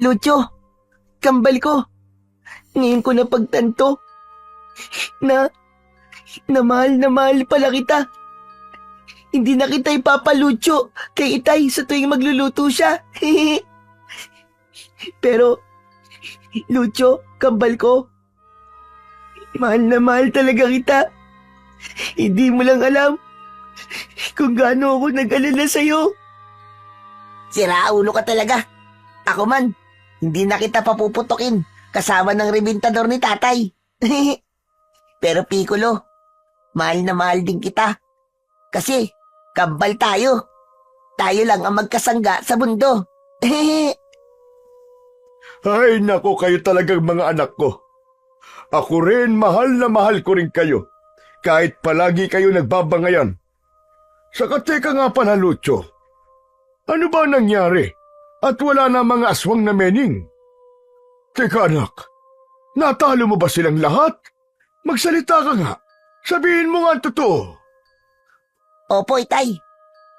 Lucio, kambal ko. Ngayon ko napagtanto na mahal pala kita. Hindi na kita ipapalucho kay Itay sa tuwing magluluto siya. Pero, Lucio, kambal ko, mahal na mahal talaga kita. Hindi mo lang alam kung gaano ako nag-alala sa'yo. Sira ulo ka talaga. Ako man, hindi na kita papuputokin kasama ng rebintador ni tatay. Pero Piccolo, mahal na mahal din kita. Kasi, kambal tayo. Tayo lang ang magkasangga sa mundo. Ay, nako, kayo talagang mga anak ko. Ako rin, mahal na mahal ko rin kayo. Kahit palagi kayo nagbabangayan. Saka teka nga pala, Lucio. Ano ba nangyari? At wala na mga aswang na mening. Teka anak, natalo mo ba silang lahat? Magsalita ka nga. Sabihin mo nga ang totoo. Opo, Itay.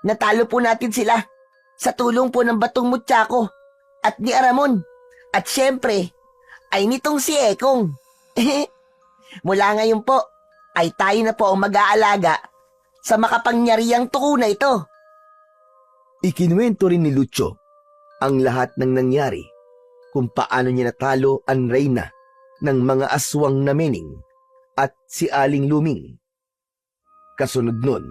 Natalo po natin sila. Sa tulong po ng Batong Mutsako at ni Aramon. At syempre, ay nitong si Ekong. Mula ngayon po, ay tayo na po ang mag-aalaga sa makapangyarihang tuko na ito. Ikinuwento rin ni Lucio ang lahat ng nangyari kung paano niya natalo ang reyna ng mga aswang na mening at si Aling Luming. Kasunod nun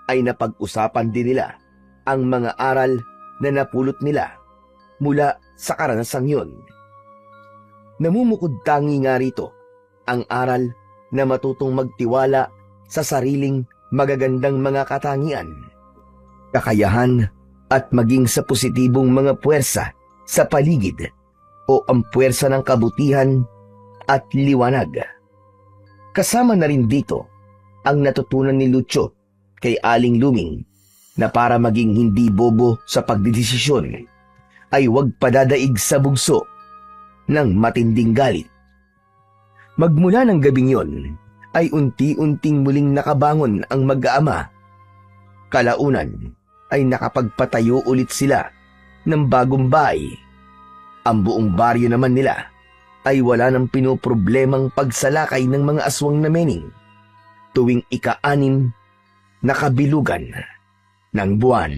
ay napag-usapan din nila ang mga aral na napulot nila mula sa karanasang yun. Namumukod tangi nga rito ang aral na matutong magtiwala sa sariling magagandang mga katangian, kakayahan at maging sa positibong mga puwersa sa paligid o ang puwersa ng kabutihan at liwanag. Kasama na rin dito ang natutunan ni Lucio kay Aling Luming na para maging hindi bobo sa pagdidesisyon ay huwag padadaig sa bugso ng matinding galit. Magmula ng gabing yon ay unti-unting muling nakabangon ang mag-aama. Kalaunan ay nakapagpatayo ulit sila ng bagong bahay. Ang buong baryo naman nila ay wala ng pinoproblemang pagsalakay ng mga aswang na mening tuwing ika-6 na kabilugan ng buwan.